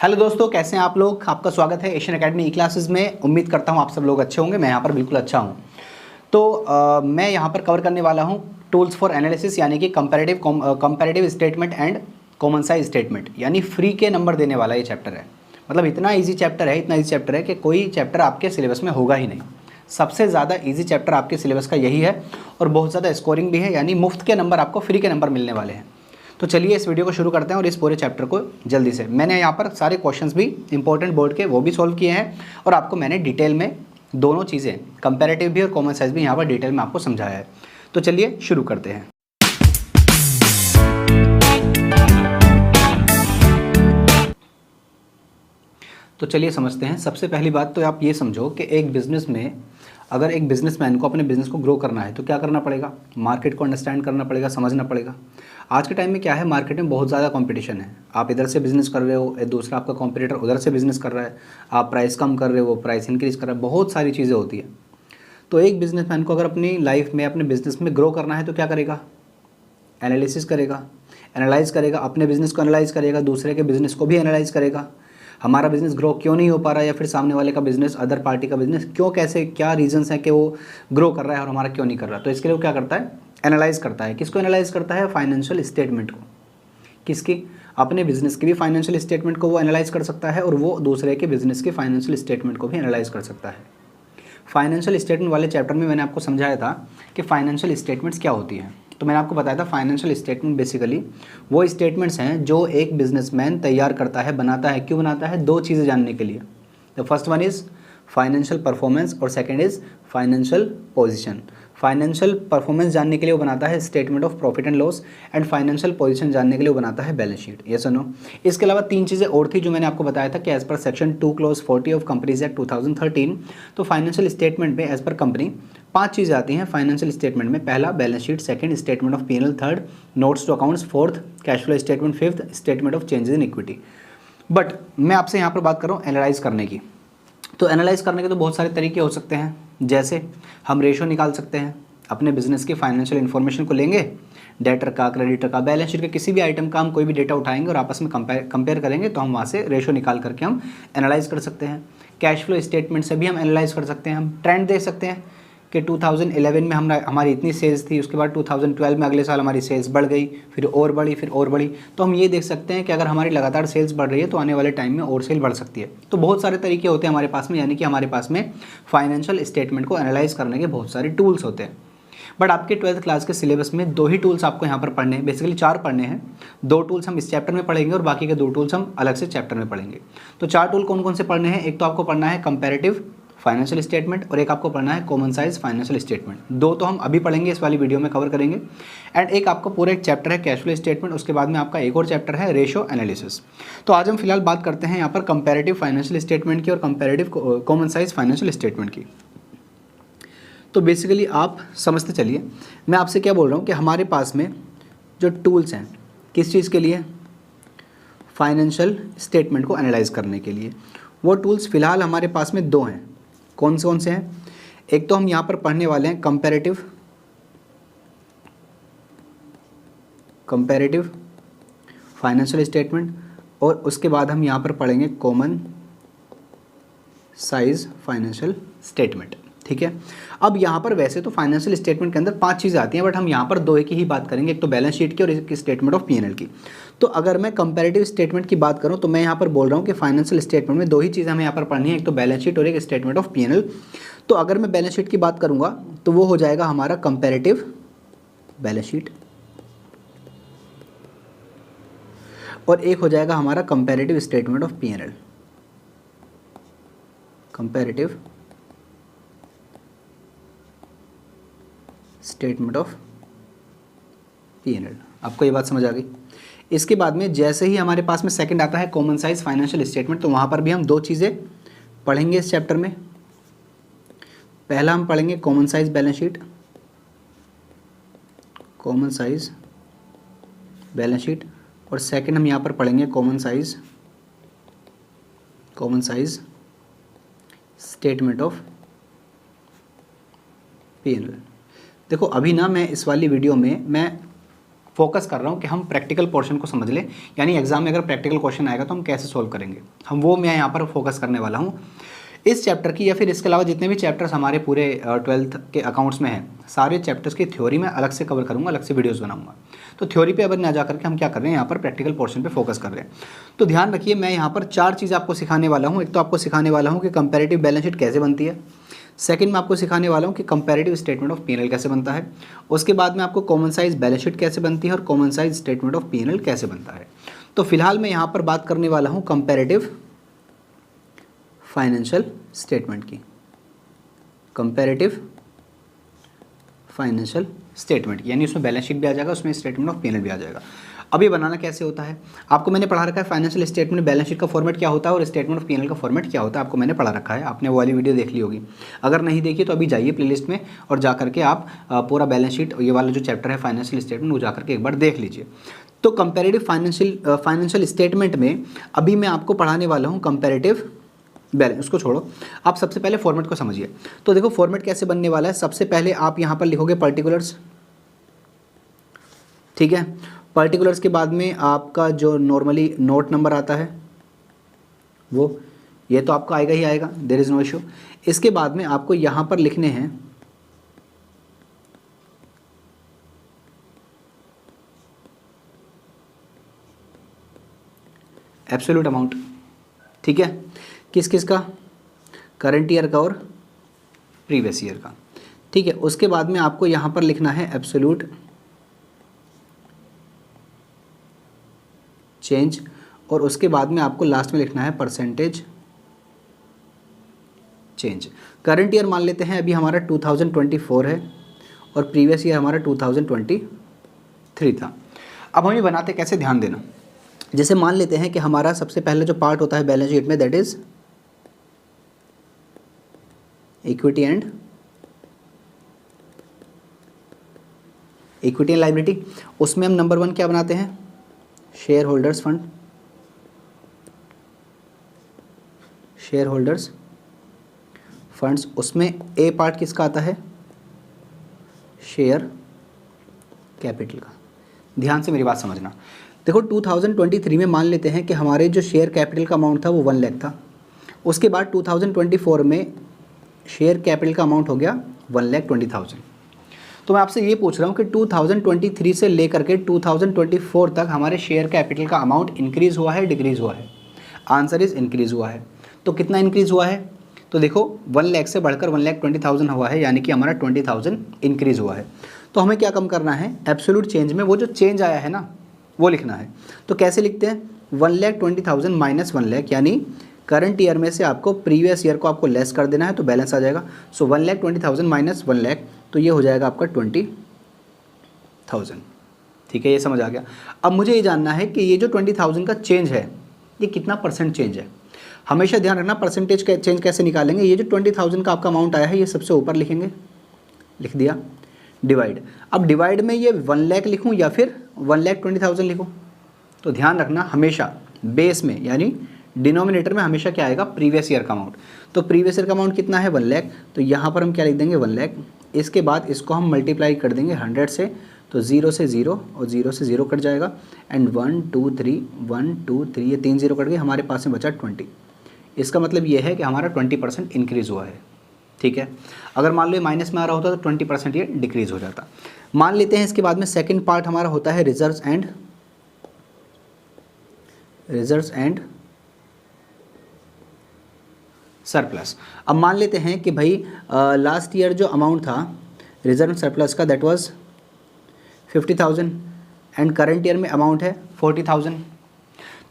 Hello दोस्तों, कैसे हैं आप लोग। आपका स्वागत है एशियन एकेडमी ई क्लासेस में। उम्मीद करता हूं आप सब लोग अच्छे होंगे। मैं यहां पर बिल्कुल अच्छा हूं। तो मैं यहां पर कवर करने वाला हूं टूल्स फॉर एनालिसिस, यानी कि comparative statement and common size statement, यानी फ्री के नंबर देने वाला ये चैप्टर है। मतलब इतना ईजी चैप्टर है कि कोई चैप्टर आपके सिलेबस में होगा ही नहीं। सबसे ज़्यादा ईजी चैप्टर आपके सिलेबस का यही है और बहुत ज़्यादा स्कोरिंग भी है, यानी मुफ्त के नंबर आपको फ्री के नंबर मिलने वाले हैं। तो चलिए इस वीडियो को शुरू करते हैं और इस पूरे चैप्टर को जल्दी से। मैंने यहाँ पर सारे क्वेश्चंस भी इंपॉर्टेंट बोर्ड के वो भी सॉल्व किए हैं और आपको मैंने डिटेल में दोनों चीज़ें, कंपैरेटिव भी और कॉमन साइज भी यहाँ पर डिटेल में आपको समझाया है। तो चलिए शुरू करते हैं। तो चलिए समझते हैं। सबसे पहली बात तो आप ये समझो कि एक बिज़नेस में अगर एक बिजनेसमैन को अपने बिज़नेस को ग्रो करना है तो क्या करना पड़ेगा, मार्केट को अंडरस्टैंड करना पड़ेगा, समझना पड़ेगा। आज के टाइम में क्या है, मार्केट में बहुत ज़्यादा कंपटीशन है। आप इधर से बिज़नेस कर रहे हो, दूसरा आपका कॉम्पिटिटर उधर से बिज़नेस कर रहा है, आप प्राइस कम कर रहे हो, प्राइस इंक्रीज़ कर रहे हो, बहुत सारी चीज़ें होती है। तो एक बिजनेसमैन को अगर अपनी लाइफ में, अपने बिज़नेस में ग्रो करना है तो क्या करेगा, एनालिसिस करेगा, एनालाइज़ करेगा, अपने बिज़नेस को एनालाइज़ करेगा, दूसरे के बिज़नेस को भी एनालाइज़ करेगा। हमारा बिज़नेस ग्रो क्यों नहीं हो पा रहा है, या फिर सामने वाले का बिज़नेस, अदर पार्टी का बिज़नेस क्यों, कैसे, क्या रीजंस हैं कि वो ग्रो कर रहा है और हमारा क्यों नहीं कर रहा। तो इसके लिए वो क्या करता है, एनालाइज़ करता है। किसको एनालाइज़ करता है, फाइनेंशियल स्टेटमेंट को। किसकी, अपने बिज़नेस की भी फाइनेंशियल स्टेटमेंट को वो एनालाइज़ कर सकता है और वो दूसरे के बिज़नेस के फाइनेंशियल स्टेटमेंट को भी एनालाइज़ कर सकता है। फाइनेंशियल स्टेटमेंट वाले चैप्टर में मैंने आपको समझाया था कि फाइनेंशियल स्टेटमेंट्स क्या होती हैं। तो मैंने आपको बताया था फाइनेंशियल स्टेटमेंट बेसिकली वो स्टेटमेंट्स हैं जो एक बिजनेसमैन तैयार करता है, बनाता है। क्यों बनाता है, दो चीज़ें जानने के लिए। The first one is financial performance और second is financial position. Financial performance जानने के लिए वो बनाता है statement of profit and loss, and financial position जानने के लिए वो बनाता है बैलेंस शीट। ये सुनो, इसके अलावा तीन चीज़ें और थी जो मैंने आपको बताया था कि as per section 2 clause 40 of companies act 2013, तो फाइनेंशियल स्टेटमेंट में एज पर कंपनी 5 चीज़ें आती हैं फाइनेंशियल स्टेटमेंट में। पहला balance sheet, second statement of PNL, third notes to accounts, fourth cash flow statement, fifth statement of changes in equity. But मैं आपसे यहाँ पर बात कर रहा हूँ एनालाइज करने की। तो एनालाइज करने के तो बहुत सारे तरीके हो सकते हैं। जैसे हम रेशो निकाल सकते हैं, अपने बिजनेस की फाइनेंशियल इन्फॉर्मेशन को लेंगे, डेटर का, क्रेडिटर का, बैलेंस शीट के किसी भी आइटम का हम कोई भी डेटा उठाएंगे और आपस में कंपेयर करेंगे, तो हम वहाँ से रेशो निकाल करके हम एनालाइज कर सकते हैं। कैश फ्लो स्टेटमेंट से भी हम एनालाइज कर सकते हैं। हम ट्रेंड देख सकते हैं कि 2011 में हमारी इतनी सेल्स थी, उसके बाद 2012 में अगले साल हमारी सेल्स बढ़ गई, फिर और बढ़ी, फिर और बढ़ी। तो हम ये देख सकते हैं कि अगर हमारी लगातार सेल्स बढ़ रही है तो आने वाले टाइम में और सेल बढ़ सकती है। तो बहुत सारे तरीके होते हैं हमारे पास में, यानी कि हमारे पास में फाइनेंशियल स्टेटमेंट को एनालाइज करने के बहुत सारे टूल्स होते हैं। बट आपके 12th क्लास के सिलेबस में 2 ही टूल्स आपको यहाँ पर पढ़ने हैं, बेसिकली 4 पढ़ने हैं। 2 टूल्स हम इस चैप्टर में पढ़ेंगे और बाकी के 2 टूल्स हम अलग से चैप्टर में पढ़ेंगे। तो 4 टूल कौन कौन से पढ़ने हैं, एक तो आपको पढ़ना है कंपैरेटिव फाइनेंशियल स्टेटमेंट और एक आपको पढ़ना है कॉमन साइज फाइनेंशियल स्टेटमेंट। 2 तो हम अभी पढ़ेंगे, इस वाली वीडियो में कवर करेंगे। एंड एक आपको पूरा एक चैप्टर है कैश फ्लो स्टेटमेंट, उसके बाद में आपका एक और चैप्टर है रेशो एनालिसिस। तो आज हम फिलहाल बात करते हैं यहाँ पर कंपैरेटिव फाइनेंशियल स्टेटमेंट की और comparative common size financial statement की। तो बेसिकली आप समझते चलिए, मैं आपसे क्या बोल रहा हूँ कि हमारे पास में जो टूल्स हैं किस चीज़ के लिए, फाइनेंशियल स्टेटमेंट को एनालाइज करने के लिए, वो टूल्स फ़िलहाल हमारे पास में 2 हैं। कौन से हैं, एक तो हम यहाँ पर पढ़ने वाले हैं कंपैरेटिव फाइनेंशियल स्टेटमेंट, और उसके बाद हम यहाँ पर पढ़ेंगे कॉमन साइज फाइनेंशियल स्टेटमेंट। ठीक है। अब यहाँ पर वैसे तो फाइनेंशियल स्टेटमेंट के अंदर 5 चीज़ें आती हैं, बट हम यहाँ पर 2 की ही बात करेंगे, एक तो बैलेंस शीट की और एक स्टेटमेंट ऑफ पीएनएल की। तो अगर मैं कंपैरेटिव स्टेटमेंट की बात करूँ तो मैं यहाँ पर बोल रहा हूँ कि फाइनेंशियल स्टेटमेंट में 2 ही चीज़ें हमें यहाँ पर पढ़नी है, एक तो बैलेंस शीट और एक स्टेटमेंट ऑफ पीएनएल। तो अगर मैं बैलेंस शीट की बात करूँगा तो वो हो जाएगा हमारा कंपैरेटिव बैलेंस शीट, और एक हो जाएगा हमारा comparative statement of PNL. Comparative statement of PNL. आपको ये बात समझ आ गई। इसके बाद में जैसे ही हमारे पास में सेकंड आता है कॉमन साइज फाइनेंशियल स्टेटमेंट, तो वहाँ पर भी हम 2 चीज़ें पढ़ेंगे इस चैप्टर में। पहला हम पढ़ेंगे common size balance sheet, common size balance sheet, और सेकंड हम यहाँ पर पढ़ेंगे common size statement of PNL. देखो अभी ना मैं इस वाली वीडियो में मैं फोकस कर रहा हूँ कि हम प्रैक्टिकल पोर्शन को समझ लें, यानी एग्जाम में अगर प्रैक्टिकल क्वेश्चन आएगा तो हम कैसे सोल्व करेंगे, मैं यहाँ पर फोकस करने वाला हूँ इस चैप्टर की, या फिर इसके अलावा जितने भी चैप्टर्स हमारे पूरे 12th के अकाउंट्स में हैं, सारे चैप्टर्स की थ्योरी मैं अलग से कवर करूँगा, अलग से वीडियोस बनाऊंगा। तो थ्योरी पे अब ना जा करके हम क्या कर रहे हैं, यहाँ पर प्रैक्टिकल पोर्शन पे फोकस कर रहे हैं। तो ध्यान रखिए, मैं यहाँ पर 4 चीज़ आपको सिखाने वाला हूँ। एक तो आपको सिखाने वाला हूँ कि कंपैरेटिव बैलेंस शीट कैसे बनती है। सेकंड में आपको सिखाने वाला हूँ कि कंपैरेटिव स्टेटमेंट ऑफ P&L कैसे बनता है। उसके बाद में आपको कॉमन साइज बैलेंस शीट कैसे बनती है और common size statement of P&L कैसे बनता है। तो फिलहाल मैं यहाँ पर बात करने वाला हूँ कंपैरेटिव फाइनेंशियल स्टेटमेंट की, कंपैरेटिव फाइनेंशियल स्टेटमेंट, यानी उसमें बैलेंस शीट भी आ जाएगा, उसमें स्टेटमेंट ऑफ P&L भी आ जाएगा। अभी बनाना कैसे होता है आपको मैंने पढ़ा रखा है। फाइनेंशियल स्टेटमेंट बैलेंस शीट का फॉर्मेट क्या होता है और स्टेटमेंट ऑफ P&L का फॉर्मेट क्या होता है, आपको मैंने पढ़ा रखा है। आपने वो वाली वीडियो देख ली होगी, अगर नहीं देखी तो अभी जाइए प्लेलिस्ट में और जा करके आप पूरा बैलेंस शीट, ये वाला जो चैप्टर है फाइनेंशियल स्टेटमेंट, वो जा करके एक बार देख लीजिए। तो कंपैरेटिव फाइनेंशियल स्टेटमेंट में अभी मैं आपको पढ़ाने वाला हूँ कंपैरेटिव बैलेंस। उसको छोड़ो, आप सबसे पहले फॉर्मेट को समझिए। तो देखो फॉर्मेट कैसे बनने वाला है। सबसे पहले आप यहाँ पर लिखोगे पर्टिकुलर्स, ठीक है। पर्टिकुलर्स के बाद में आपका जो नॉर्मली नोट नंबर आता है वो, ये तो आपका आएगा ही आएगा, देयर इज़ नो इशू। इसके बाद में आपको यहाँ पर लिखने हैं एब्सोल्यूट अमाउंट, ठीक है। किस किस का, करंट ईयर का और प्रीवियस ईयर का, ठीक है। उसके बाद में आपको यहाँ पर लिखना है एब्सोल्यूट चेंज, और उसके बाद में आपको लास्ट में लिखना है परसेंटेज चेंज। करंट ईयर मान लेते हैं अभी हमारा 2024 है और प्रीवियस ईयर हमारा 2023 था। अब हम ये बनाते कैसे, ध्यान देना। जैसे मान लेते हैं कि हमारा सबसे पहले जो पार्ट होता है बैलेंस शीट में, that is equity and liability. उसमें हम नंबर 1 क्या बनाते हैं, share holders fund, share holders funds. उसमें ए पार्ट किसका आता है, शेयर कैपिटल का। ध्यान से मेरी बात समझना। देखो 2023 में मान लेते हैं कि हमारे जो शेयर कैपिटल का अमाउंट था वो 1 लाख था। उसके बाद 2024 में शेयर कैपिटल का अमाउंट हो गया 1,20,000। तो मैं आपसे ये पूछ रहा हूँ कि 2023 से लेकर के 2024 तक हमारे शेयर कैपिटल का अमाउंट इंक्रीज़ हुआ है, डिक्रीज़ हुआ है। आंसर इज़ इंक्रीज़ हुआ है। तो कितना इंक्रीज़ हुआ है, तो देखो 1 लाख से बढ़कर 1,20,000 हुआ है, यानी कि हमारा 20,000 इंक्रीज़ हुआ है। तो हमें क्या कम करना है, एब्सोल्यूट चेंज में वो जो चेंज आया है ना वो लिखना है। तो कैसे लिखते हैं, 1,20,000 माइनस 1 लाख, यानी करंट ईयर में से आपको प्रीवियस ईयर को आपको लेस कर देना है तो बैलेंस आ जाएगा। सो 1,20,000 माइनस 1 लाख, तो ये हो जाएगा आपका 20,000, ठीक है। ये समझ आ गया। अब मुझे ये जानना है कि ये जो 20,000 का चेंज है ये कितना परसेंट चेंज है। हमेशा ध्यान रखना परसेंटेज का चेंज कैसे निकालेंगे। ये जो 20,000 का आपका अमाउंट आया है ये सबसे ऊपर लिखेंगे, लिख दिया, डिवाइड। अब डिवाइड में ये 1 लाख लिखूँ या फिर 1,20,000 लिखूँ, तो ध्यान रखना हमेशा बेस में यानी डिनोमिनेटर में हमेशा क्या आएगा, प्रीवियस ईयर का अमाउंट। तो प्रीवियस ईयर का अमाउंट कितना है, 1 लाख। तो यहाँ पर हम क्या लिख देंगे, 1 लाख। इसके बाद इसको हम मल्टीप्लाई कर देंगे 100 से, तो 0 से 0 और 0 से 0 कट जाएगा। एंड 1 2 3 1 2 3 ये 3 0 कट गए, हमारे पास में बचा 20। इसका मतलब ये है कि हमारा 20% इंक्रीज़ हुआ है, ठीक है। अगर मान लो ये माइनस में आ रहा होता तो 20% ये डिक्रीज़ हो जाता। मान लेते हैं इसके बाद में सेकेंड पार्ट हमारा होता है रिजर्व्स एंड सरप्लस। अब मान लेते हैं कि भाई लास्ट ईयर जो अमाउंट था रिजर्व सरप्लस का that was 50,000 and current year में अमाउंट है 40,000।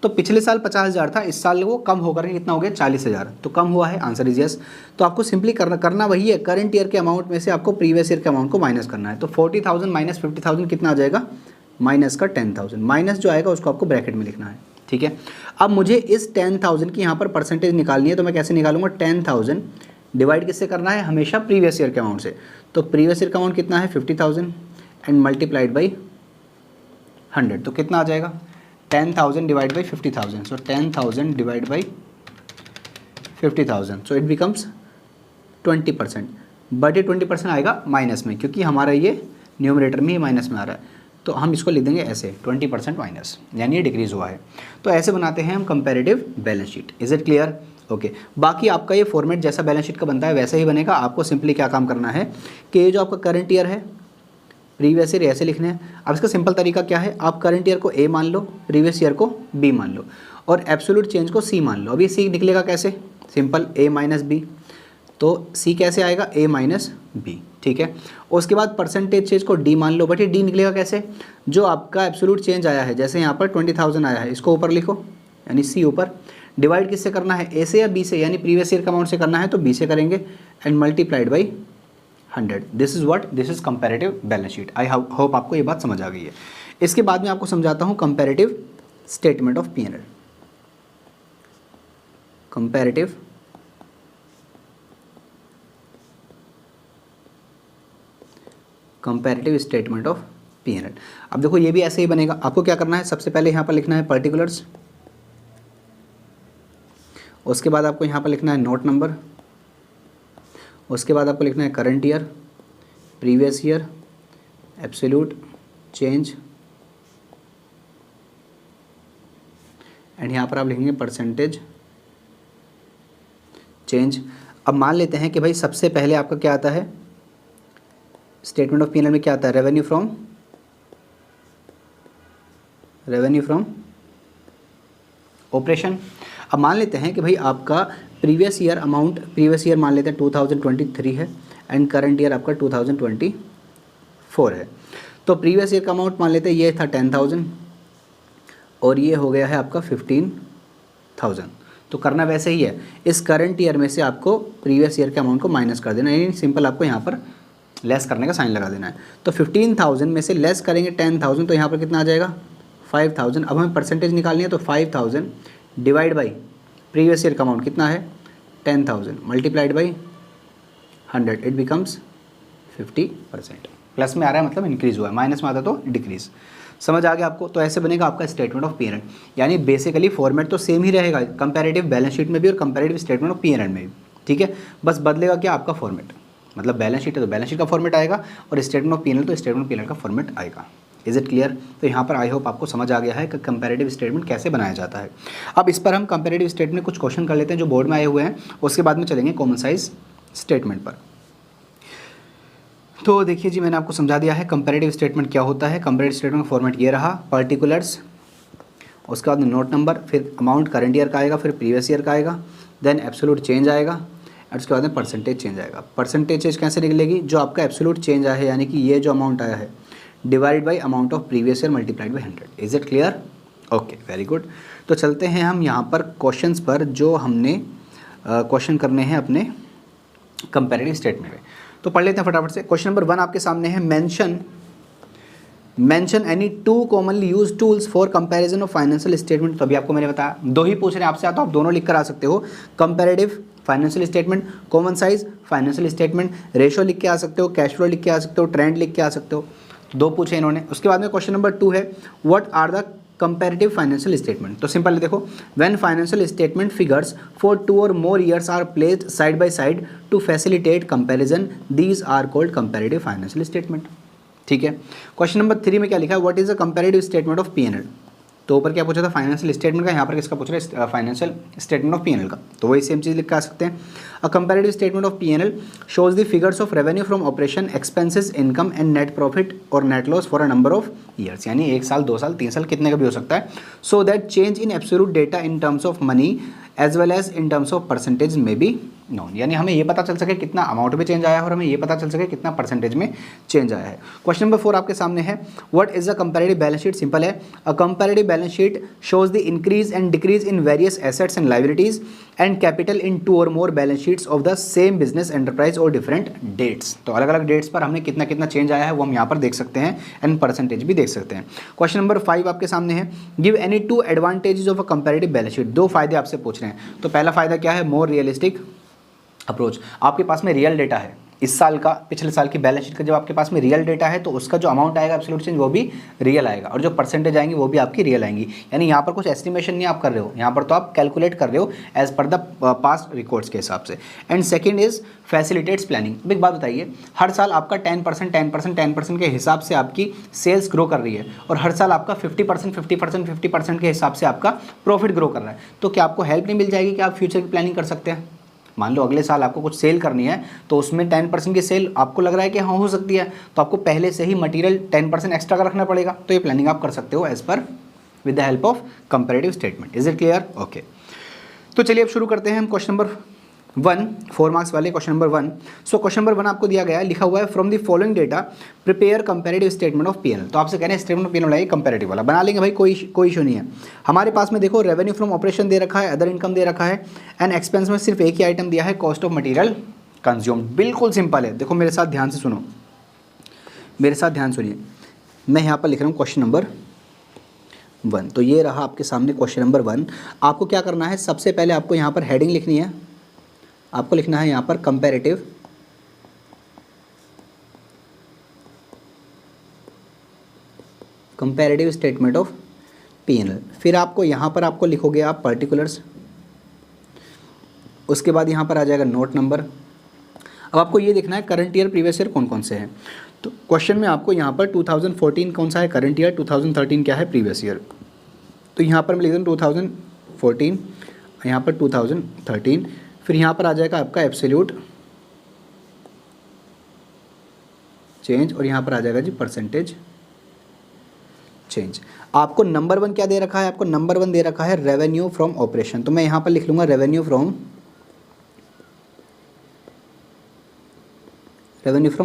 तो पिछले साल 50,000 था, इस साल वो कम होकर कितना हो गया 40,000, तो कम हुआ है, आंसर इज यस। तो आपको सिंपली करना वही है, करंट ईयर के अमाउंट में से आपको प्रीवियस ईयर के अमाउंट को माइनस करना है। तो 40,000 माइनस 50,000 कितना आ जाएगा, माइनस का 10,000। माइनस जो आएगा उसको आपको ब्रैकेट में लिखना है, ठीक है। अब मुझे इस 10,000 की यहाँ पर परसेंटेज निकालनी है, तो मैं कैसे निकालूंगा, 10,000 डिवाइड किससे करना है, हमेशा प्रीवियस ईयर के अमाउंट से। तो प्रीवियस ईयर का अमाउंट कितना है 50,000 एंड मल्टीप्लाइड बाई 100, तो कितना आ जाएगा 10,000 divide by 50,000। So 10,000 divide by 50,000, so it becomes 20%। But ये 20% आएगा माइनस में, क्योंकि हमारा ये न्यूमरेटर में ही माइनस में आ रहा है। तो हम इसको लिख देंगे ऐसे 20% माइनस, यानी ये डिक्रीज़ हुआ है। तो ऐसे बनाते हैं हम comparative balance sheet. Is it clear? Okay. बाकी आपका ये फॉर्मेट जैसा बैलेंस शीट का बनता है वैसे ही बनेगा। आपको सिंपली क्या काम करना है कि ये जो आपका करंट ईयर है, प्रीवियस ईयर ऐसे लिखने हैं। अब इसका सिंपल तरीका क्या है, आप करंट ईयर को ए मान लो, प्रीवियस ईयर को बी मान लो और एब्सोल्यूट चेंज को सी मान लो। अब ये सी निकलेगा कैसे, सिंपल ए माइनस बी, तो सी कैसे आएगा, ए माइनस बी, ठीक है। उसके बाद परसेंटेज चेंज को डी मान लो, बट ये डी निकलेगा कैसे, जो आपका एब्सोल्यूट चेंज आया है, जैसे यहाँ पर 20,000 आया है, इसको ऊपर लिखो, यानी सी ऊपर, डिवाइड किससे करना है, ए से या बी से, यानी प्रीवियस ईयर का अमाउंट से करना है तो बी से करेंगे, and multiplied by 100। This is what, this is comparative balance sheet. I hope आपको ये बात समझ आ गई है। इसके बाद में आपको समझाता हूँ comparative statement of P&L। Comparative statement of P&L। अब देखो ये भी ऐसे ही बनेगा। आपको क्या करना है, सबसे पहले यहाँ पर लिखना है पर्टिकुलर्स, उसके बाद आपको यहाँ पर लिखना है नोट नंबर, उसके बाद आपको लिखना है current year, previous year, absolute change, and यहाँ पर आप लिखेंगे परसेंटेज चेंज। अब मान लेते हैं कि भाई सबसे पहले आपका क्या आता है, स्टेटमेंट ऑफ P&L में क्या आता है, रेवेन्यू फ्रॉम ऑपरेशन। अब मान लेते हैं कि भाई आपका previous year amount, previous year मान लेते हैं 2023 है एंड करंट ईयर आपका 2024 है। तो प्रीवियस ईयर का अमाउंट मान लेते हैं ये था 10,000 और ये हो गया है आपका 15,000। तो करना वैसे ही है, इस करंट ईयर में से आपको प्रीवियस ईयर के अमाउंट को माइनस कर देना, यानी सिंपल आपको यहाँ पर लेस करने का साइन लगा देना है। तो 15,000 में से लेस करेंगे 10,000, तो यहाँ पर कितना आ जाएगा 5,000। अब हमें परसेंटेज निकालनी है, तो 5,000 डिवाइड बाई प्रीवियस ईयर का अमाउंट कितना है 10,000 multiplied by 100, it becomes 50%। Plus में आ रहा है मतलब इंक्रीज़ हुआ है, माइनस में आता तो डिक्रीज़। समझ आ गया आपको? तो ऐसे बनेगा आपका स्टेटमेंट ऑफ P&L। यानी बेसिकली फॉर्मेट तो सेम ही रहेगा कंपैरेटिव बैलेंस शीट में भी और कंपैरेटिव स्टेटमेंट ऑफ P&L में भी, ठीक है। बस बदलेगा क्या, आपका फॉर्मेट। मतलब बैलेंस शीट है तो बैलेंस शीट का फॉर्मेट आएगा और स्टेटमेंट ऑफ P&L तो स्टेटमेंट ऑफ P&L का फॉर्मेट आएगा। Is it clear? तो यहाँ पर आई होप आपको समझ आ गया है कि कंपैरेटिव स्टेटमेंट कैसे बनाया जाता है। अब इस पर हम कंपैरेटिव स्टेटमेंट कुछ क्वेश्चन कर लेते हैं जो बोर्ड में आए हुए हैं, उसके बाद में चलेंगे कॉमन साइज स्टेटमेंट पर। तो देखिए जी, मैंने आपको समझा दिया है कंपैरेटिव स्टेटमेंट क्या होता है। कंपैरेटिव स्टेटमेंट का फॉर्मेट ये रहा, पर्टिकुलर्स, उसके बाद में नोट नंबर, फिर अमाउंट करंट ईयर का आएगा, फिर प्रीवियस ईयर का आएगा, देन एब्सोल्यूट चेंज आएगा और उसके बाद में परसेंटेज चेंज आएगा। परसेंटेज चेंज कैसे निकलेगी, जो आपका एब्सोल्यूट चेंज आया है, यानी कि ये जो अमाउंट आया है divide by amount of previous year multiplied by 100। Is it clear? Okay, very good. तो चलते हैं हम यहाँ पर क्वेश्चंस पर जो हमने क्वेश्चन करने हैं अपने कंपैरेटिव स्टेटमेंट में। तो पढ़ लेते हैं फटाफट से। क्वेश्चन नंबर 1 आपके सामने है, mention any 2 commonly use tools for comparison of financial statement. तो अभी आपको मैंने बताया 2 ही पूछ रहे हैं आपसे, तो आप दोनों लिख कर आ सकते हो, comparative financial statement, common size financial statement, ratio लिख के आ सकते हो, कैश फ्लो लिख के आ सकते हो, ट्रेंड लिख के आ सकते हो। 2 पूछे इन्होंने। उसके बाद में क्वेश्चन नंबर 2 है, what are the comparative financial statement. तो सिंपल देखो, when financial statement figures for 2 और more years are placed side by side to facilitate comparison, these are called comparative financial statement. ठीक है। क्वेश्चन नंबर 3 में क्या लिखा है, what is the comparative statement of P&L। तो ऊपर क्या पूछा था, फाइनेंशियल स्टेटमेंट का, यहाँ पर किसका पूछ रहा है, फाइनेंशियल स्टेटमेंट ऑफ P&L का। तो वही सेम चीज़ लिख के आ सकते हैं। A comparative statement of P&L shows the figures of revenue from operation, expenses, income and net profit और net loss for a number of years, यानी 1 साल 2 साल 3 साल कितने का भी हो सकता है। So that change in absolute data in terms of money as well as in terms of percentage में बी नोन, यानी हमें ये पता चल सके कितना अमाउंट में चेंज आया है और हमें ये पता चल सके कितना परसेंटेज में चेंज आया है। क्वेश्चन नंबर 4 आपके सामने है, what is a comparative balance sheet. Simple है, a comparative balance sheet shows the increase and decrease in various assets and liabilities and capital in 2 और more balance sheets of the same business enterprise और different dates. तो अलग अलग dates पर हमने कितना कितना चेंज आया है वो हम यहाँ पर देख सकते हैं एंड परसेंटेज भी देख सकते हैं। क्वेश्चन नंबर 5 आपके सामने है, give any 2 advantages of a comparative balance sheet. 2 फायदे आपसे पूछ रहे हैं। तो पहला फायदा क्या है, मोर रियलिस्टिक अप्रोच। आपके पास में रियल डेटा है, इस साल का, पिछले साल की बैलेंस शीट का जब आपके पास में रियल डेटा है तो उसका जो अमाउंट आएगा एब्सोल्यूट चेंज वो भी रियल आएगा, और जो परसेंटेज आएंगी वो भी आपकी रियल आएंगी। यानी यहाँ पर कुछ एस्टिमेशन नहीं आप कर रहे हो, यहाँ पर तो आप कैलकुलेट कर रहे हो एज पर द पास्ट रिकॉर्ड्स के हिसाब से। And second is facilitates planning. अब एक बात बताइए, हर साल आपका 10% के हिसाब से आपकी सेल्स ग्रो कर रही है, और हर साल आपका 50% के हिसाब से आपका प्रॉफिट ग्रो कर रहा है, तो क्या आपको हेल्प नहीं मिल जाएगी कि आप फ्यूचर की प्लानिंग कर सकते हैं? मान लो अगले साल आपको कुछ सेल करनी है, तो उसमें 10% की सेल आपको लग रहा है कि हाँ हो सकती है, तो आपको पहले से ही मटेरियल 10% एक्स्ट्रा का रखना पड़ेगा। तो ये प्लानिंग आप कर सकते हो as per with the help of comparative statement. Is it clear? Okay, तो चलिए अब शुरू करते हैं हम क्वेश्चन नंबर 1, 4 मार्क्स वाले question number 1। So question number 1 आपको दिया गया है, लिखा हुआ है from the following data prepare comparative statement of PNL. तो आपसे कह रहे हैं स्टेटमेंट ऑफ पीएनएल कंपैरेटिव वाला बना लेंगे भाई, कोई इशू नहीं है। हमारे पास में देखो रेवेन्यू फ्रॉम ऑपरेशन दे रखा है, अदर इनकम दे रखा है, एंड एक्सपेंस में सिर्फ एक ही आइटम दिया है, कॉस्ट ऑफ मटीरियल कंज्यूम्ड। बिल्कुल सिंपल है, देखो मेरे साथ ध्यान से सुनो, मेरे साथ ध्यान सुनिए। मैं यहाँ पर लिख रहा हूँ क्वेश्चन नंबर 1। तो ये रहा आपके सामने क्वेश्चन नंबर 1। आपको क्या करना है, सबसे पहले आपको यहाँ पर हेडिंग लिखनी है, आपको लिखना है यहाँ पर कंपैरेटिव स्टेटमेंट ऑफ पीएनएल। फिर आपको यहाँ पर आपको लिखोगे आप पर्टिकुलर्स, उसके बाद यहाँ पर आ जाएगा नोट नंबर। अब आपको ये देखना है करंट ईयर प्रीवियस ईयर कौन कौन से हैं। तो क्वेश्चन में आपको यहाँ पर 2014 कौन सा है करंट ईयर, 2013 क्या है प्रीवियस ईयर। तो यहाँ पर मैं लिख दूँ 2014, यहाँ पर 2013, फिर यहाँ पर आ जाएगा आपका एब्सोल्यूट चेंज, और यहाँ पर आ जाएगा जी परसेंटेज चेंज। आपको नंबर 1 क्या दे रखा है, आपको नंबर 1 दे रखा है रेवेन्यू फ्रॉम ऑपरेशन। तो मैं यहाँ पर लिख लूँगा रेवेन्यू फ्रॉम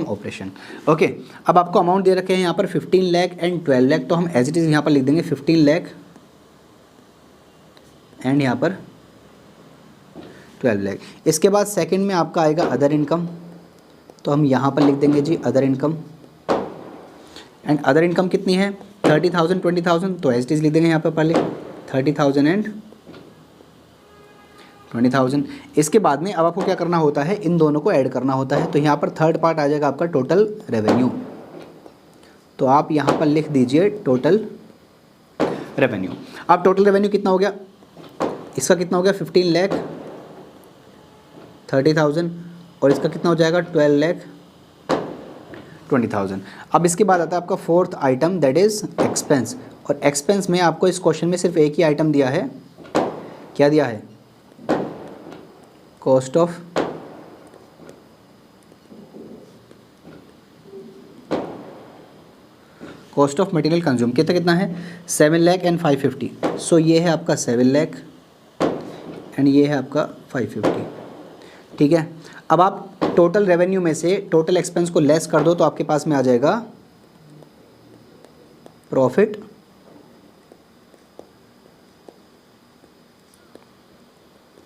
ऑपरेशन। ओके, अब आपको अमाउंट दे रखे हैं यहाँ पर 15 लाख एंड 12 लाख, तो हम एज इट इज़ यहाँ पर लिख देंगे 15 लाख एंड यहाँ पर 12 लाख। इसके बाद सेकंड में आपका आएगा अदर इनकम, तो हम यहाँ पर लिख देंगे जी other income. And other income कितनी है 30,000 20,000, तो एज इट इज़ लिख देंगे यहाँ पर पहले 30,000 एंड 20,000। इसके बाद में अब आपको क्या करना होता है, इन दोनों को ऐड करना होता है। तो यहाँ पर थर्ड पार्ट आ जाएगा आपका टोटल रेवेन्यू। तो आप यहाँ पर लिख दीजिए टोटल रेवेन्यू। अब टोटल रेवेन्यू कितना हो गया, इसका कितना हो गया 15 लाख 30,000, और इसका कितना हो जाएगा 12 लाख 20,000। अब इसके बाद आता है आपका fourth item that is expense. और एक्सपेंस में आपको इस क्वेश्चन में सिर्फ एक ही आइटम दिया है, क्या दिया है, कॉस्ट ऑफ मटेरियल कंज्यूम। कितना है 7 लाख एंड 550। सो ये है आपका 7 लाख एंड ये है आपका 550। ठीक है, अब आप टोटल रेवेन्यू में से टोटल एक्सपेंस को लेस कर दो तो आपके पास में आ जाएगा प्रॉफिट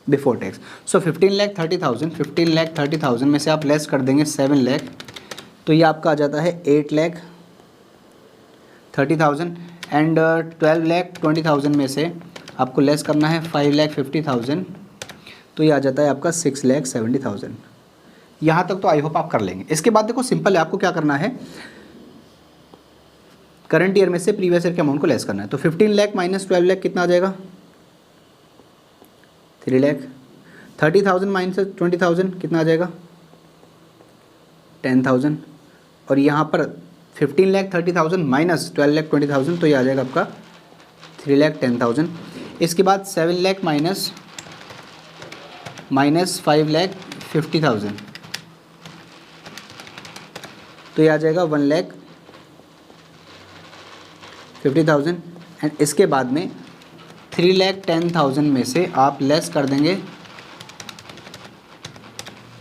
बिफोर टैक्स। सो 15 लाख 30,000 में से आप लेस कर देंगे 7 लाख, तो ये आपका आ जाता है 8 लाख 30,000 एंड 12 लाख 20,000 में से आपको लेस करना है 5 लाख 50,000, तो ये आ जाता है आपका 6 लाख 70,000। यहाँ तक तो आई होप आप कर लेंगे। इसके बाद देखो सिंपल है, आपको क्या करना है, करंट ईयर में से प्रीवियस ईयर के अमाउंट को लेस करना है। तो 15 लाख माइनस 12 लाख कितना आ जाएगा 3 लाख। 30,000 माइनस 20,000 कितना आ जाएगा 10,000, और यहाँ पर 15 लाख 30,000 माइनस 12 लाख 20,000, तो ये आ जाएगा आपका 3 लाख 10,000। इसके बाद 7 लाख माइनस 5 लाख 50,000, तो ये आ जाएगा 1 लाख 50,000। एंड इसके बाद में 3 लाख 10,000 में से आप लेस कर देंगे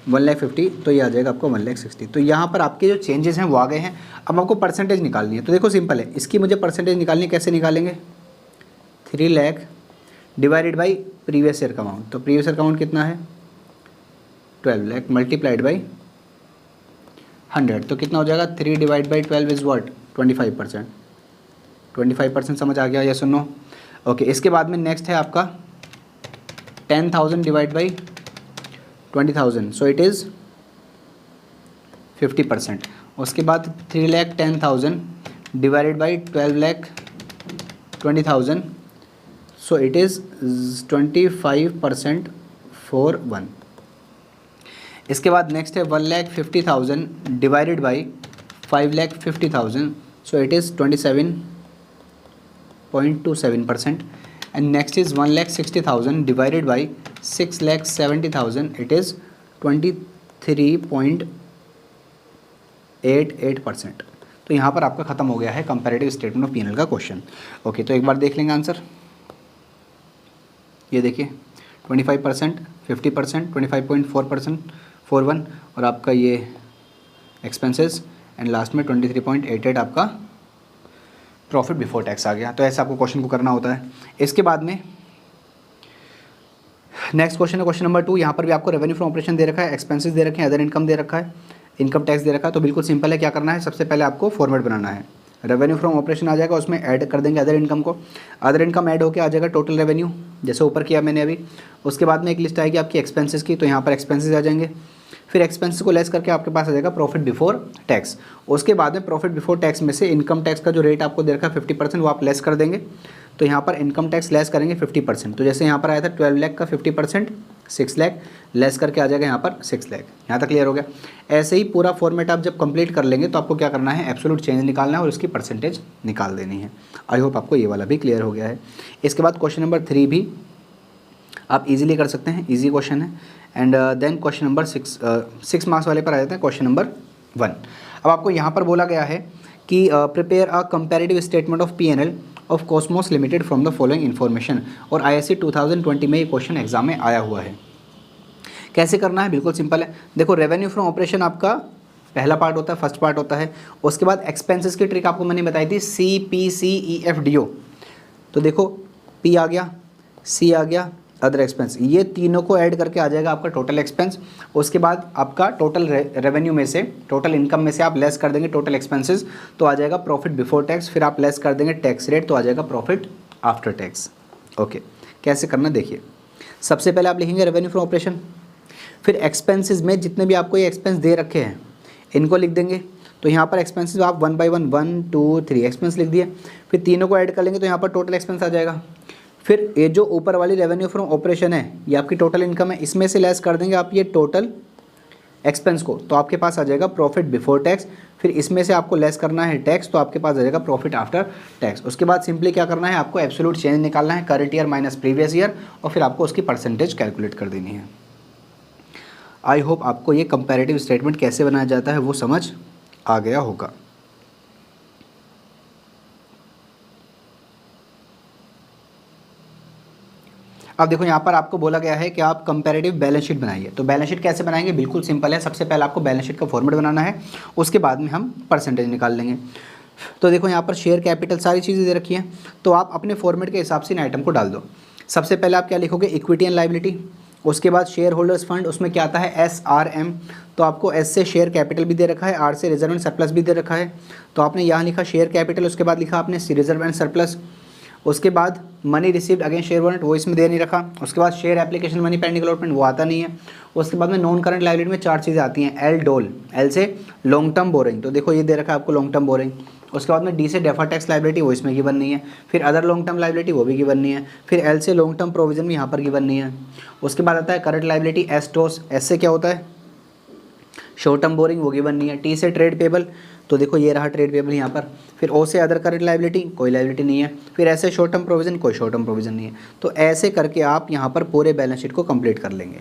1 लाख 50, तो ये आ जाएगा आपको 1 लाख 60। तो यहाँ पर आपके जो चेंजेस हैं वो आ गए हैं। अब आपको परसेंटेज निकालनी है, तो देखो सिंपल है, इसकी मुझे परसेंटेज निकालनी है, कैसे निकालेंगे 3 lakh divided by previous year का अमाउंट। तो प्रीवियस ईयर का अमाउंट कितना है 12 लाख मल्टीप्लाइड बाई 100, तो कितना हो जाएगा 3 डिवाइड बाई 12 इज़ व्हाट 25%। 25% समझ आ गया या सुनो। ओके, इसके बाद में नेक्स्ट है आपका 10,000 divide by 20,000, so it is 50%। उसके बाद 3,10,000 divided by 12,20,000, so it is 25% for 1। इसके बाद नेक्स्ट है 1,50,000 divided by 5,50,000, so it is 27.27%। And next is 1,60,000 divided by 6,70,000, it is 23.88%। तो यहाँ पर आपका ख़त्म हो गया है कंपैरेटिव स्टेटमेंट ऑफ P&L का क्वेश्चन। ओके, तो एक बार देख लेंगे आंसर। ये देखिए 25%, 50%, 25.4%, 41 और आपका ये एक्सपेंसेस एंड लास्ट में 23.88 आपका प्रॉफिट बिफोर टैक्स आ गया। तो ऐसे आपको क्वेश्चन को करना होता है। इसके बाद में नेक्स्ट क्वेश्चन है क्वेश्चन नंबर 2। यहाँ पर भी आपको रेवेन्यू फ्रॉम ऑपरेशन दे रखा है, एक्सपेंसेस दे रखे हैं, अदर इनकम दे रखा है, इनकम टैक्स दे रखा है। तो बिल्कुल सिंपल है, क्या करना है, सबसे पहले आपको फॉर्मेट बनाना है। रेवेन्यू फ्रॉम ऑपरेशन आ जाएगा, उसमें ऐड कर देंगे अदर इनकम को, अदर इनकम ऐड होकर आ जाएगा टोटल रेवेन्यू, जैसे ऊपर किया मैंने अभी। उसके बाद में एक लिस्ट आएगी आपकी एक्सपेंसेस की, तो यहाँ पर एक्सपेंसेस आ जाएंगे। फिर एक्सपेंसेस को लेस करके आपके पास आ जाएगा प्रॉफिट बिफोर टैक्स। उसके बाद में प्रॉफिट बिफोर टैक्स में से इनकम टैक्स का जो रेट आपको दे रखा है 50%, वो आप लेस कर देंगे। तो यहाँ पर इनकम टैक्स लेस करेंगे 50%। तो जैसे यहाँ पर आया था 12 लाख का 50%, 6 लाख लेस करके आ जाएगा यहाँ पर 6 लाख। यहाँ तक क्लियर हो गया। ऐसे ही पूरा फॉर्मेट आप जब कंप्लीट कर लेंगे तो आपको क्या करना है, एब्सोल्यूट चेंज निकालना है और उसकी परसेंटेज निकाल देनी है। आई होप आपको ये वाला भी क्लियर हो गया है। इसके बाद क्वेश्चन नंबर 3 भी आप इजीली कर सकते हैं, इजी क्वेश्चन है। And then question number 6 marks वाले पर आ जाते हैं, क्वेश्चन नंबर 1। अब आपको यहाँ पर बोला गया है कि prepare a comparative statement of P&L of Cosmos limited from the following information. और ISC 2020 में ये क्वेश्चन एग्जाम में आया हुआ है। कैसे करना है, बिल्कुल सिंपल है। देखो रेवेन्यू फ्रॉम ऑपरेशन आपका पहला पार्ट होता है, फर्स्ट पार्ट होता है। उसके बाद एक्सपेंसेस की ट्रिक आपको मैंने बताई थी, CPCEFDO। तो देखो P आ गया, C आ गया, अदर एक्सपेंस, ये तीनों को ऐड करके आ जाएगा आपका टोटल एक्सपेंस। उसके बाद आपका टोटल रेवेन्यू में से, टोटल इनकम में से आप लेस कर देंगे टोटल एक्सपेंसेस, तो आ जाएगा प्रॉफिट बिफोर टैक्स। फिर आप लेस कर देंगे टैक्स रेट, तो आ जाएगा प्रॉफिट आफ्टर टैक्स। ओके, कैसे करना देखिए। सबसे पहले आप लिखेंगे रेवेन्यू फ्रॉम ऑपरेशन, फिर एक्सपेंसेस में जितने भी आपको ये एक्सपेंस दे रखे हैं इनको लिख देंगे। तो यहाँ पर एक्सपेंसेस आप 1 बाई 1, 1 2 3 एक्सपेंस लिख दिए। फिर तीनों को ऐड कर लेंगे तो यहाँ पर टोटल एक्सपेंस आ जाएगा। फिर ये जो ऊपर वाली रेवेन्यू फ्रॉम ऑपरेशन है, ये आपकी टोटल इनकम है, इसमें से लेस कर देंगे आप ये टोटल एक्सपेंस को, तो आपके पास आ जाएगा प्रॉफिट बिफोर टैक्स। फिर इसमें से आपको लेस करना है टैक्स, तो आपके पास आ जाएगा प्रॉफिट आफ्टर टैक्स। उसके बाद सिंपली क्या करना है, आपको एब्सोल्यूट चेंज निकालना है, current year minus previous year, और फिर आपको उसकी परसेंटेज कैलकुलेट कर देनी है। आई होप आपको ये कंपैरेटिव स्टेटमेंट कैसे बनाया जाता है वो समझ आ गया होगा। अब देखो यहाँ पर आपको बोला गया है कि आप कंपैरेटिव बैलेंस शीट बनाइए। तो बैलेंस शीट कैसे बनाएंगे, बिल्कुल सिंपल है। सबसे पहले आपको बैलेंस शीट का फॉर्मेट बनाना है, उसके बाद में हम परसेंटेज निकाल लेंगे। तो देखो यहाँ पर शेयर कैपिटल सारी चीज़ें दे रखी हैं, तो आप अपने फॉर्मेट के हिसाब से इन आइटम को डाल दो। सबसे पहले आप क्या लिखोगे, इक्विटी एंड लाइबिलिटी। उसके बाद शेयर होल्डर्स फंड, उसमें क्या आता है SRM। तो आपको S से शेयर कैपिटल भी दे रखा है, R से रिजर्व एंड सरप्लस भी दे रखा है। तो आपने यहाँ लिखा शेयर कैपिटल, उसके बाद लिखा आपने रिजर्व एंड सरप्लस। उसके बाद money received against share warrant, वो इसमें दे नहीं रखा। उसके बाद share application money pending allotment, वो आता नहीं है। उसके बाद में नॉन करंट लायबिलिटी में 4 चीज़ें आती हैं, L डोल, L से लॉन्ग टर्म बोरिंग, तो देखो ये दे रखा है आपको लॉन्ग टर्म बोरिंग। उसके बाद में D से डेफर टैक्स लायबिलिटी, वो इसमें गिवन नहीं है। फिर अदर लॉन्ग टर्म लायबिलिटी, वो भी गिवन नहीं है। फिर L से लॉन्ग टर्म प्रोविजन भी यहाँ पर गिवन नहीं है। उसके बाद आता है करंट लायबिलिटी S टोस, S से क्या होता है शॉर्ट टर्म बोरिंग, वो गिवन नहीं है। T से ट्रेड पेबल, तो देखो ये रहा ट्रेड पेबल यहाँ पर। फिर O से अदर करंट लायबिलिटी, कोई लायबिलिटी नहीं है। फिर ऐसे शॉर्ट टर्म प्रोविजन, कोई शॉर्ट टर्म प्रोविजन नहीं है। तो ऐसे करके आप यहाँ पर पूरे बैलेंस शीट को कंप्लीट कर लेंगे।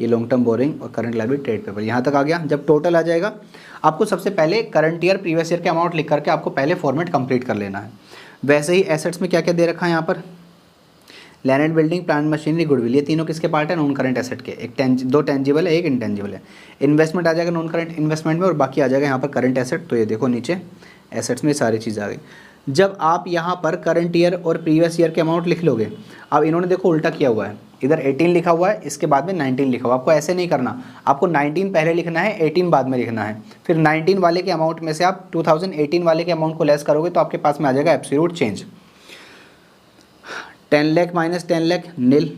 ये लॉन्ग टर्म बोरिंग और करंट लायबिलिटी ट्रेड पेबल यहाँ तक आ गया। जब टोटल आ जाएगा, आपको सबसे पहले करंट ईयर प्रीवियस ईयर के अमाउंट लिख करके आपको पहले फॉर्मेट कंप्लीट कर लेना है। वैसे ही एसेट्स में क्या क्या दे रखा है यहाँ पर, land and building, plant machinery, goodwill, ये तीनों किसके पार्ट है, नॉन करंट एसेट के। दो टेंजिबल है, एक इंटेंजिबल है। इन्वेस्टमेंट आ जाएगा नॉन करंट इन्वेस्टमेंट में, और बाकी आ जाएगा यहाँ पर करंट एसेट। तो ये देखो नीचे एसेट्स में सारी चीज़ आ गई। जब आप यहाँ पर करंट ईयर और प्रीवियस ईयर के अमाउंट लिख लोगे, अब इन्होंने देखो उल्टा किया हुआ है, इधर 18 लिखा हुआ है, इसके बाद में 19 लिखा हुआ है। आपको ऐसे नहीं करना, आपको 19 पहले लिखना है, 18 बाद में लिखना है। फिर 19 वाले के अमाउंट में से आप 2018 वाले के अमाउंट को लेस करोगे तो आपके पास में आ जाएगा absolute change. 10 lakh minus 10 lakh nil,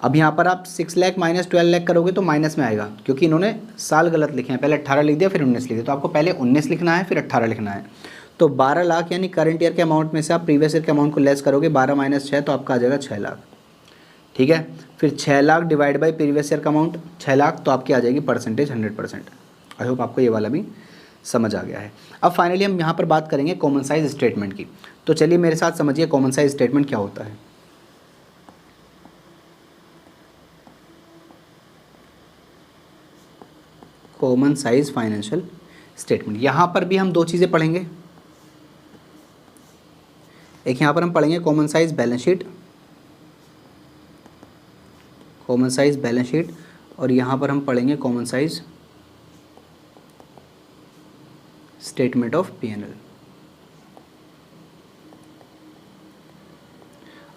अब यहाँ पर आप 6 लाख माइनस 12 लाख करोगे तो माइनस में आएगा, क्योंकि इन्होंने साल गलत लिखे हैं, पहले 18 लिख दिया फिर 19 लिख दिया, तो आपको पहले 19 लिखना है फिर 18 लिखना है। तो 12 लाख यानी करंट ईयर के अमाउंट में से आप प्रीवियस ईयर के अमाउंट को लेस करोगे, 12 माइनस 6 तो आपका आ जाएगा 6 लाख। ठीक है, फिर 6 lakh divide by previous year का अमाउंट 6 लाख, तो आपकी आ जाएगी परसेंटेज 100%। आई होप आपको ये वाला भी समझ आ गया है। अब फाइनली हम यहाँ पर बात करेंगे कॉमन साइज स्टेटमेंट की। तो चलिए मेरे साथ समझिए कॉमन साइज स्टेटमेंट क्या होता है। कॉमन साइज फाइनेंशियल स्टेटमेंट, यहाँ पर भी हम दो चीज़ें पढ़ेंगे। एक यहाँ पर हम पढ़ेंगे common size balance sheet, common size balance sheet, और यहाँ पर हम पढ़ेंगे common size statement of P&L।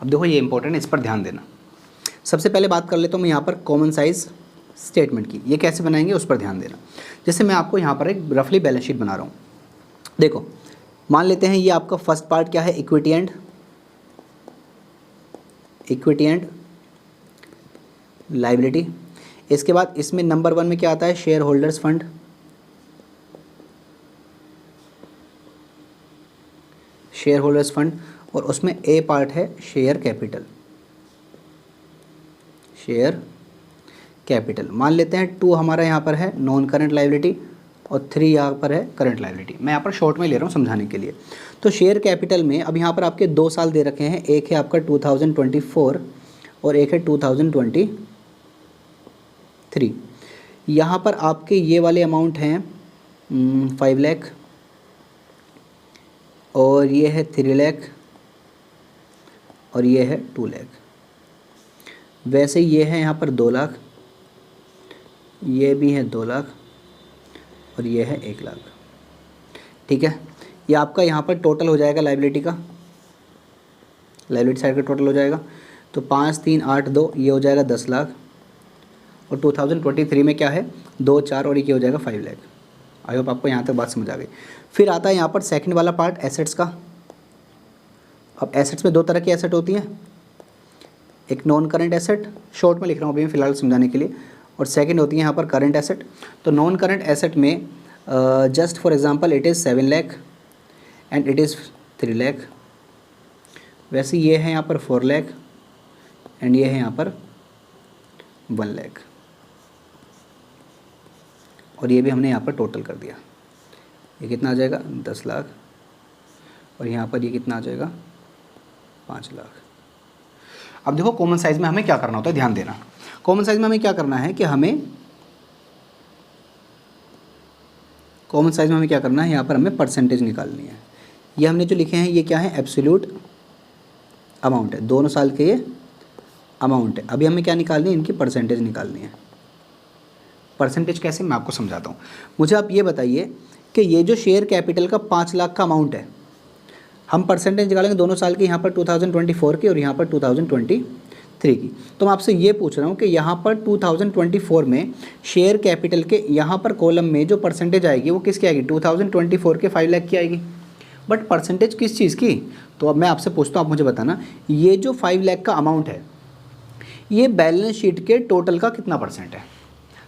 अब देखो ये इंपॉर्टेंट है, इस पर ध्यान देना। सबसे पहले बात कर लेता हूँ मैं यहाँ पर कॉमन साइज स्टेटमेंट की, ये कैसे बनाएंगे उस पर ध्यान देना। जैसे मैं आपको यहाँ पर एक रफली बैलेंस शीट बना रहा हूँ। देखो मान लेते हैं ये आपका फर्स्ट पार्ट क्या है, इक्विटी एंड लायबिलिटी। इसके बाद इसमें नंबर 1 में क्या आता है, share holders fund, share holders fund, और उसमें ए पार्ट है शेयर कैपिटल, शेयर कैपिटल। मान लेते हैं 2 हमारा यहाँ पर है नॉन करंट लायबिलिटी और 3 यहाँ पर है करंट लायबिलिटी। मैं यहाँ पर शॉर्ट में ले रहा हूँ समझाने के लिए। तो शेयर कैपिटल में अब यहाँ पर आपके 2 साल दे रखे हैं, एक है आपका 2024 और एक है 2023। यहाँ पर आपके ये वाले अमाउंट हैं 5 लाख और ये है 3 लाख और ये है 2 लाख। वैसे ये है यहाँ पर 2 लाख, ये भी है 2 लाख और ये है 1 लाख। ठीक है, ये आपका यहाँ पर टोटल हो जाएगा लायबिलिटी का, लायबिलिटी साइड का टोटल हो जाएगा। तो 5 3 8 2 ये हो जाएगा 10 लाख, और 2023 में क्या है 2 4 और ये हो जाएगा 5 लाख। आई होप आपको यहाँ तक बात समझ आ गई। फिर आता है यहाँ पर सेकंड वाला पार्ट एसेट्स का। अब एसेट्स में 2 तरह की एसेट होती हैं, एक नॉन करंट एसेट, शॉर्ट में लिख रहा हूँ अभी मैं फ़िलहाल समझाने के लिए, और सेकंड होती है यहाँ पर करंट एसेट। तो नॉन करंट एसेट में just for example it is 7 lakh and it is 3 lakh. वैसे ये है यहाँ पर 4 लाख एंड ये है यहाँ पर 1 लाख, और ये भी हमने यहाँ पर टोटल कर दिया। ये कितना आ जाएगा 10 लाख और यहाँ पर ये कितना आ जाएगा 5 लाख। अब देखो कॉमन साइज में हमें क्या करना होता है, ध्यान देना। कॉमन साइज में हमें क्या करना है कि हमें कॉमन साइज में हमें क्या करना है, यहाँ पर हमें परसेंटेज निकालनी है। ये हमने जो लिखे हैं ये क्या है, एब्सोल्यूट अमाउंट है, दोनों साल के ये अमाउंट है। अभी हमें क्या निकालनी है, इनकी परसेंटेज निकालनी है। परसेंटेज कैसे, मैं आपको समझाता हूँ। मुझे आप ये बताइए कि ये जो शेयर कैपिटल का 5 लाख का अमाउंट है, हम परसेंटेज निकालेंगे दोनों साल की, यहाँ पर 2024 की और यहाँ पर 2023 की। तो मैं आपसे ये पूछ रहा हूँ कि यहाँ पर 2024 में शेयर कैपिटल के यहाँ पर कॉलम में जो परसेंटेज आएगी वो किसकी आएगी, 2024 के 5 लाख की आएगी। बट परसेंटेज किस चीज़ की, तो अब मैं आपसे पूछता हूँ, आप मुझे बताना, ये जो 5 लाख का अमाउंट है ये बैलेंस शीट के टोटल का कितना परसेंट है।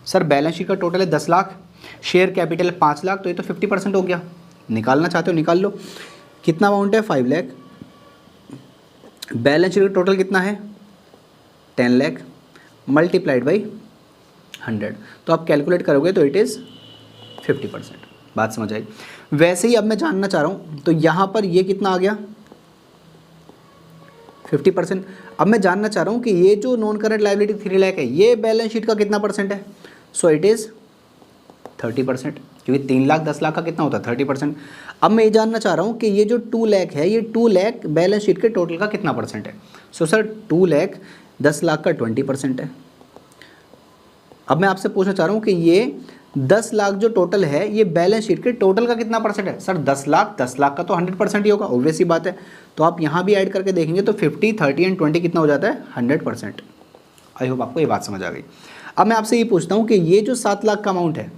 सर बैलेंस शीट का टोटल है 10 लाख, शेयर कैपिटल 5 लाख, तो ये तो 50% हो गया। निकालना चाहते हो निकाल लो। कितना अमाउंट है 5 लाख, बैलेंस शीट का टोटल कितना है 10 लाख मल्टीप्लाइड बाई 100, तो आप कैलकुलेट करोगे तो इट इज़ 50%। बात समझ आई। वैसे ही अब मैं जानना चाह रहा हूँ, तो यहाँ पर ये कितना आ गया 50%। अब मैं जानना चाह रहा हूँ कि ये जो नॉन करंट लायबिलिटी 3 लाख है ये बैलेंस शीट का कितना परसेंट है। सो इट इज़ 30%, क्योंकि 3 लाख 10 लाख का कितना होता है 30%। अब मैं ये जानना चाह रहा हूँ कि ये जो 2 लाख है ये 2 लाख बैलेंस शीट के टोटल का कितना परसेंट है। सो सर 2 लाख 10 लाख का 20% है। अब मैं आपसे पूछना चाह रहा हूँ कि ये 10 लाख जो टोटल है ये बैलेंस शीट के टोटल का कितना परसेंट है। सर 10 लाख का तो 100% ही होगा, ऑब्वियस ही बात है। तो आप यहाँ भी ऐड करके देखेंगे तो 50 30 एंड 20 कितना हो जाता है 100%। आई होप आपको ये बात समझ आ गई। अब मैं आपसे ये पूछता हूँ कि ये जो 7 लाख का अमाउंट है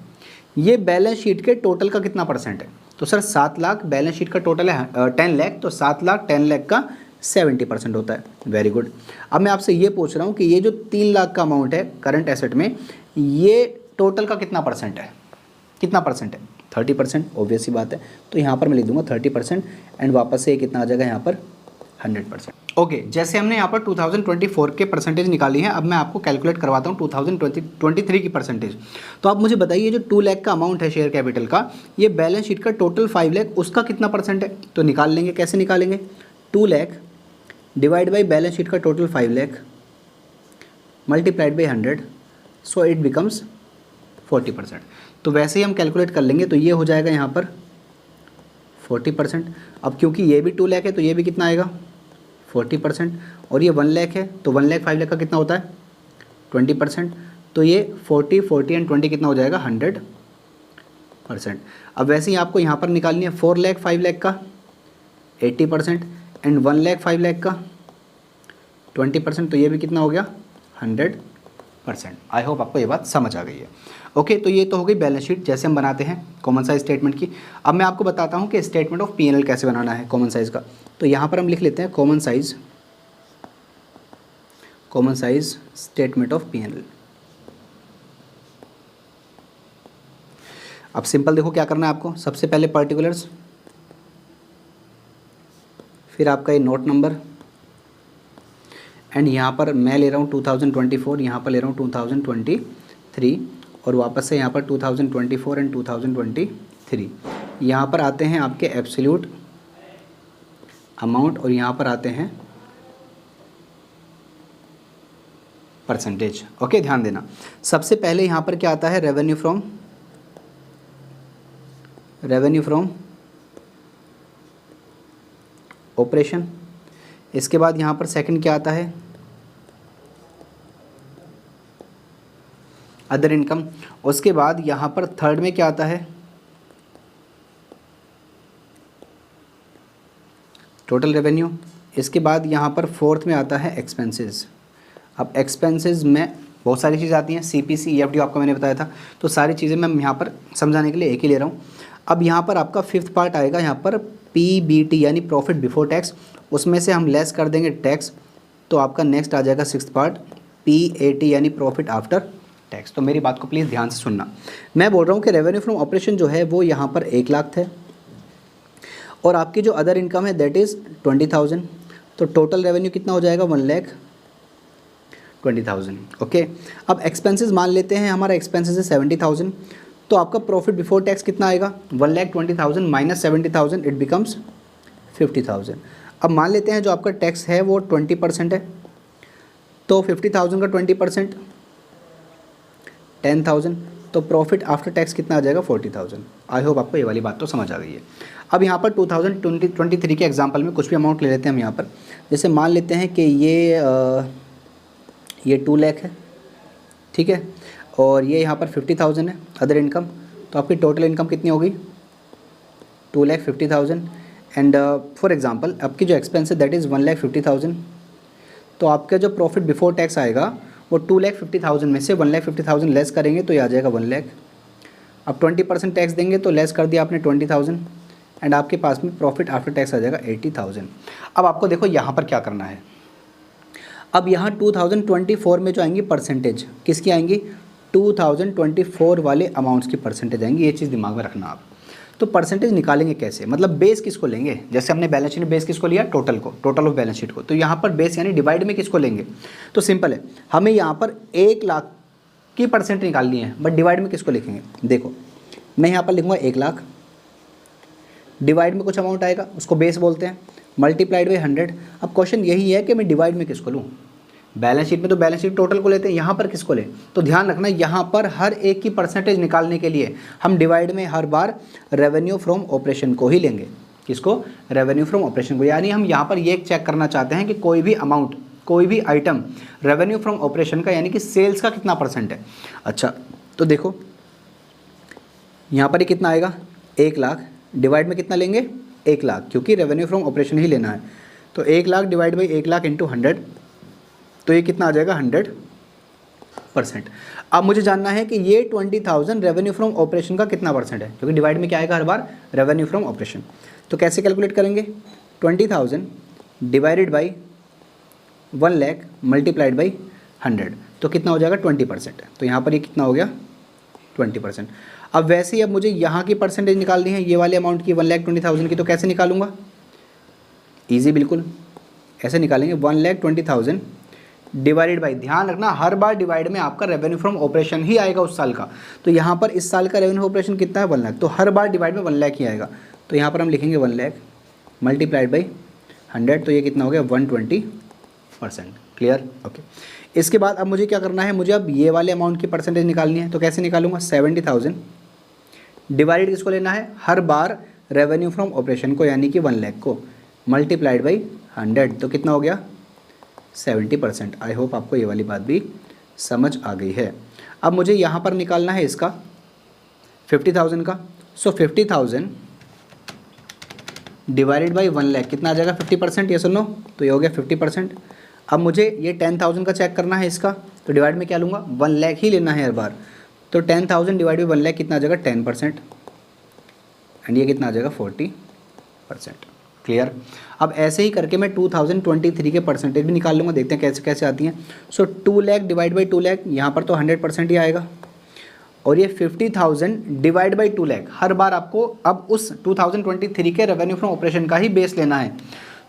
ये बैलेंस शीट के टोटल का कितना परसेंट है। तो सर 7 लाख बैलेंस शीट का टोटल है 10 लाख, तो 7 लाख 10 लाख का 70% होता है। Very good. अब मैं आपसे ये पूछ रहा हूँ कि ये जो 3 लाख का अमाउंट है करंट एसेट में, ये टोटल का कितना परसेंट है? कितना परसेंट है? 30%। ऑब्वियस सी बात है, तो यहाँ पर मैं लिख दूंगा 30% एंड वापस से ये कितना आ जाएगा यहाँ पर? 100%। ओके, जैसे हमने यहाँ पर 2024 के परसेंटेज निकाली है, अब मैं आपको कैलकुलेट करवाता हूँ 2023 की परसेंटेज। तो आप मुझे बताइए जो 2 लाख का अमाउंट है शेयर कैपिटल का, ये बैलेंस शीट का टोटल 5 लाख, उसका कितना परसेंट है? तो निकाल लेंगे। कैसे निकालेंगे? 2 lakh divide by balance sheet का total 5 lakh multiplied by 100, so it becomes 40%। तो वैसे ही हम कैलकुलेट कर लेंगे, तो ये हो जाएगा यहाँ पर 40%। अब क्योंकि ये भी 2 लाख है तो ये भी कितना आएगा? 40%। और ये 1 लाख है तो 1 लाख 5 लाख का कितना होता है? 20%। तो ये 40 एंड 20 कितना हो जाएगा? 100%। अब वैसे ही आपको यहाँ पर निकालनी है 4 लाख 5 लाख का 80% एंड 1 लाख 5 लाख का 20%, तो ये भी कितना हो गया? 100%। आई होप आपको ये बात समझ आ गई है। ओके, तो ये तो हो गई बैलेंस शीट जैसे हम बनाते हैं कॉमन साइज स्टेटमेंट की। अब मैं आपको बताता हूँ कि स्टेटमेंट ऑफ P&L कैसे बनाना है कॉमन साइज का। तो यहाँ पर हम लिख लेते हैं common size statement of P&L। अब सिंपल देखो क्या करना है आपको। सबसे पहले पर्टिकुलर्स, फिर आपका ये नोट नंबर, एंड यहाँ पर मैं ले रहा हूँ 2024, यहाँ पर ले रहा हूँ 2023, और वापस से यहाँ पर 2024 एंड 2023। यहाँ पर आते हैं आपके एब्सोल्यूट अमाउंट और यहाँ पर आते हैं परसेंटेज। ओके, ध्यान देना। सबसे पहले यहाँ पर क्या आता है? Revenue from operation. इसके बाद यहाँ पर सेकंड क्या आता है? Other income. उसके बाद यहाँ पर थर्ड में क्या आता है? Total revenue. इसके बाद यहाँ पर फोर्थ में आता है एक्सपेंसेस। अब एक्सपेंसेस में बहुत सारी चीज़ें आती हैं, CPC EFD आपको मैंने बताया था, तो सारी चीज़ें मैं यहाँ पर समझाने के लिए एक ही ले रहा हूँ। अब यहाँ पर आपका फिफ्थ पार्ट आएगा, यहाँ पर PBT यानी प्रॉफिट बिफोर टैक्स, उसमें से हम लेस कर देंगे टैक्स, तो आपका नेक्स्ट आ जाएगा सिक्स्थ पार्ट PAT यानी प्रॉफिट आफ्टर टैक्स। तो मेरी बात को प्लीज़ ध्यान से सुनना। मैं बोल रहा हूँ कि रेवेन्यू फ्रॉम ऑपरेशन जो है वो यहाँ पर 1 लाख थे, और आपकी जो अदर इनकम है दैट इज़ 20,000, तो टोटल रेवेन्यू कितना हो जाएगा? 1,20,000। ओके, अब एक्सपेंसेस मान लेते हैं, हमारा एक्सपेंसेस है 70,000, तो आपका प्रॉफिट बिफोर टैक्स कितना आएगा? 1,20,000 माइनस 70,000, इट बिकम्स 50,000। अब मान लेते हैं जो आपका टैक्स है वो 20% है, तो 50,000 का 20% 10,000, तो प्रॉफिट आफ्टर टैक्स कितना आ जाएगा? 40,000। आई होप आपको ये वाली बात तो समझ आ गई है। अब यहाँ पर 2023 के एग्जांपल में कुछ भी अमाउंट ले लेते हैं हम यहाँ पर। जैसे मान लेते हैं कि ये 2 लाख है, ठीक है, और ये यहाँ पर 50,000 है अदर इनकम, तो आपकी टोटल इनकम कितनी होगी? 2,50,000। एंड फॉर एग्जांपल आपकी जो एक्सपेंस है दैट इज़ 1,50,000, तो आपका जो प्रॉफिट बिफोर टैक्स आएगा वो 2,50,000 में से 1,50,000 लेस करेंगे तो ये आ जाएगा 1 लाख। अब 20% टैक्स देंगे तो लेस कर दिया आपने 20,000, एंड आपके पास में प्रॉफिट आफ्टर टैक्स आ जाएगा 80,000। अब आपको देखो यहाँ पर क्या करना है। अब यहाँ 2024 में जो आएंगी परसेंटेज, किसकी आएंगी? 2024 वाले अमाउंट्स की परसेंटेज आएंगी, ये चीज़ दिमाग में रखना आप। तो परसेंटेज निकालेंगे कैसे? मतलब बेस किसको लेंगे? जैसे हमने बैलेंस शीट में बेस किसको लिया? टोटल को, टोटल ऑफ बैलेंस शीट को। तो यहाँ पर बेस यानी डिवाइड में किसको लेंगे? तो सिंपल है, हमें यहाँ पर 1 लाख की परसेंट निकालनी है, बट डिवाइड में किसको लिखेंगे? देखो मैं यहाँ पर लिखूँगा 1 लाख, डिवाइड में कुछ अमाउंट आएगा उसको बेस बोलते हैं, मल्टीप्लाइड बाई 100। अब क्वेश्चन यही है कि मैं डिवाइड में किसको लूँ? बैलेंस शीट में तो बैलेंस शीट टोटल को लेते हैं, यहाँ पर किसको लें? तो ध्यान रखना यहाँ पर हर एक की परसेंटेज निकालने के लिए हम डिवाइड में हर बार रेवेन्यू फ्रॉम ऑपरेशन को ही लेंगे। किसको? रेवेन्यू फ्रॉम ऑपरेशन को। यानी हम यहाँ पर ये चेक करना चाहते हैं कि कोई भी अमाउंट, कोई भी आइटम रेवेन्यू फ्रॉम ऑपरेशन का यानी कि सेल्स का कितना परसेंट है। अच्छा, तो देखो यहाँ पर ही कितना आएगा? 1 लाख, डिवाइड में कितना लेंगे? 1 लाख, क्योंकि रेवेन्यू फ्रॉम ऑपरेशन ही लेना है। तो 1 lakh divide by 1 lakh into 100, तो ये कितना आ जाएगा? 100%। अब मुझे जानना है कि ये 20,000 रेवेन्यू फ्रॉम ऑपरेशन का कितना परसेंट है, क्योंकि डिवाइड में क्या आएगा हर बार? Revenue from operation. तो कैसे कैलकुलेट करेंगे? 20,000 डिवाइडेड बाई 1,00,000 मल्टीप्लाइड बाई 100, तो कितना हो जाएगा 20%। तो यहाँ पर ये कितना हो गया 20%। अब वैसे ही अब मुझे यहाँ की परसेंटेज निकालनी है ये वाले अमाउंट की 1,20,000 की, तो कैसे निकालूंगा? ईजी, बिल्कुल ऐसे निकालेंगे 1,20,000 डिवाइडेड बाई, ध्यान रखना हर बार डिवाइड में आपका रेवेन्यू फ्रॉम ऑपरेशन ही आएगा उस साल का। तो यहाँ पर इस साल का रेवेन्यू ऑपरेशन कितना है 1,00,000, तो हर बार डिवाइड में 1,00,000 ही आएगा। तो यहाँ पर हम लिखेंगे 1,00,000 मल्टीप्लाइड बाई 100, तो ये कितना हो गया 120%। क्लियर? ओके। इसके बाद अब मुझे क्या करना है, मुझे अब ये वाले अमाउंट की परसेंटेज निकालनी है। तो कैसे निकालूंगा? 70,000 डिवाइडेड किसको लेना है? हर बार रेवेन्यू फ्रॉम ऑपरेशन को, यानी कि 1,00,000 को, मल्टीप्लाइड बाई 100, तो कितना हो गया 70%। आई होप आपको ये वाली बात भी समझ आ गई है। अब मुझे यहाँ पर निकालना है इसका 50,000 का। सो 50,000 डिवाइडेड बाई 1,00,000 कितना आ जाएगा 50%, ये सुनो, तो ये हो गया 50%। अब मुझे ये 10,000 का चेक करना है इसका, तो डिवाइड में क्या लूँगा 1,00,000 ही लेना है हर बार। तो 10,000 डिवाइड बाई 1,00,000 कितना आ जाएगा 10%, एंड ये कितना आ जाएगा 40%। क्लियर? अब ऐसे ही करके मैं 2023 के परसेंटेज भी निकाल लूँगा, देखते हैं कैसे कैसे आती हैं। सो 2,00,000 डिवाइड बाई 2,00,000, यहाँ पर तो 100% ही आएगा। और ये 50,000 डिवाइड बाई 2,00,000, हर बार आपको अब उस 2023 के रेवेन्यू फ्रॉम ऑपरेशन का ही बेस लेना है।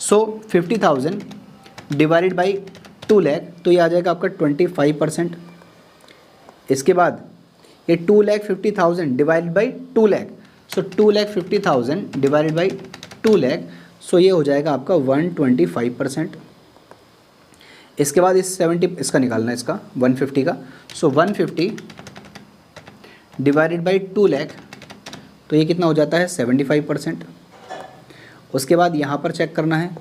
सो 50,000 डिवाइडेड बाई 2,00,000, तो ये आ जाएगा आपका 25%। इसके बाद ये 2,50,000 divided by 2,00,000, so 2,50,000 divided by 2,00,000, सो ये हो जाएगा आपका 125%। इसके बाद इस 70 इसका निकालना है, इसका 150 का। सो 150 डिवाइडेड बाई 2,00,000, तो ये कितना हो जाता है 75%। उसके बाद यहाँ पर चेक करना है।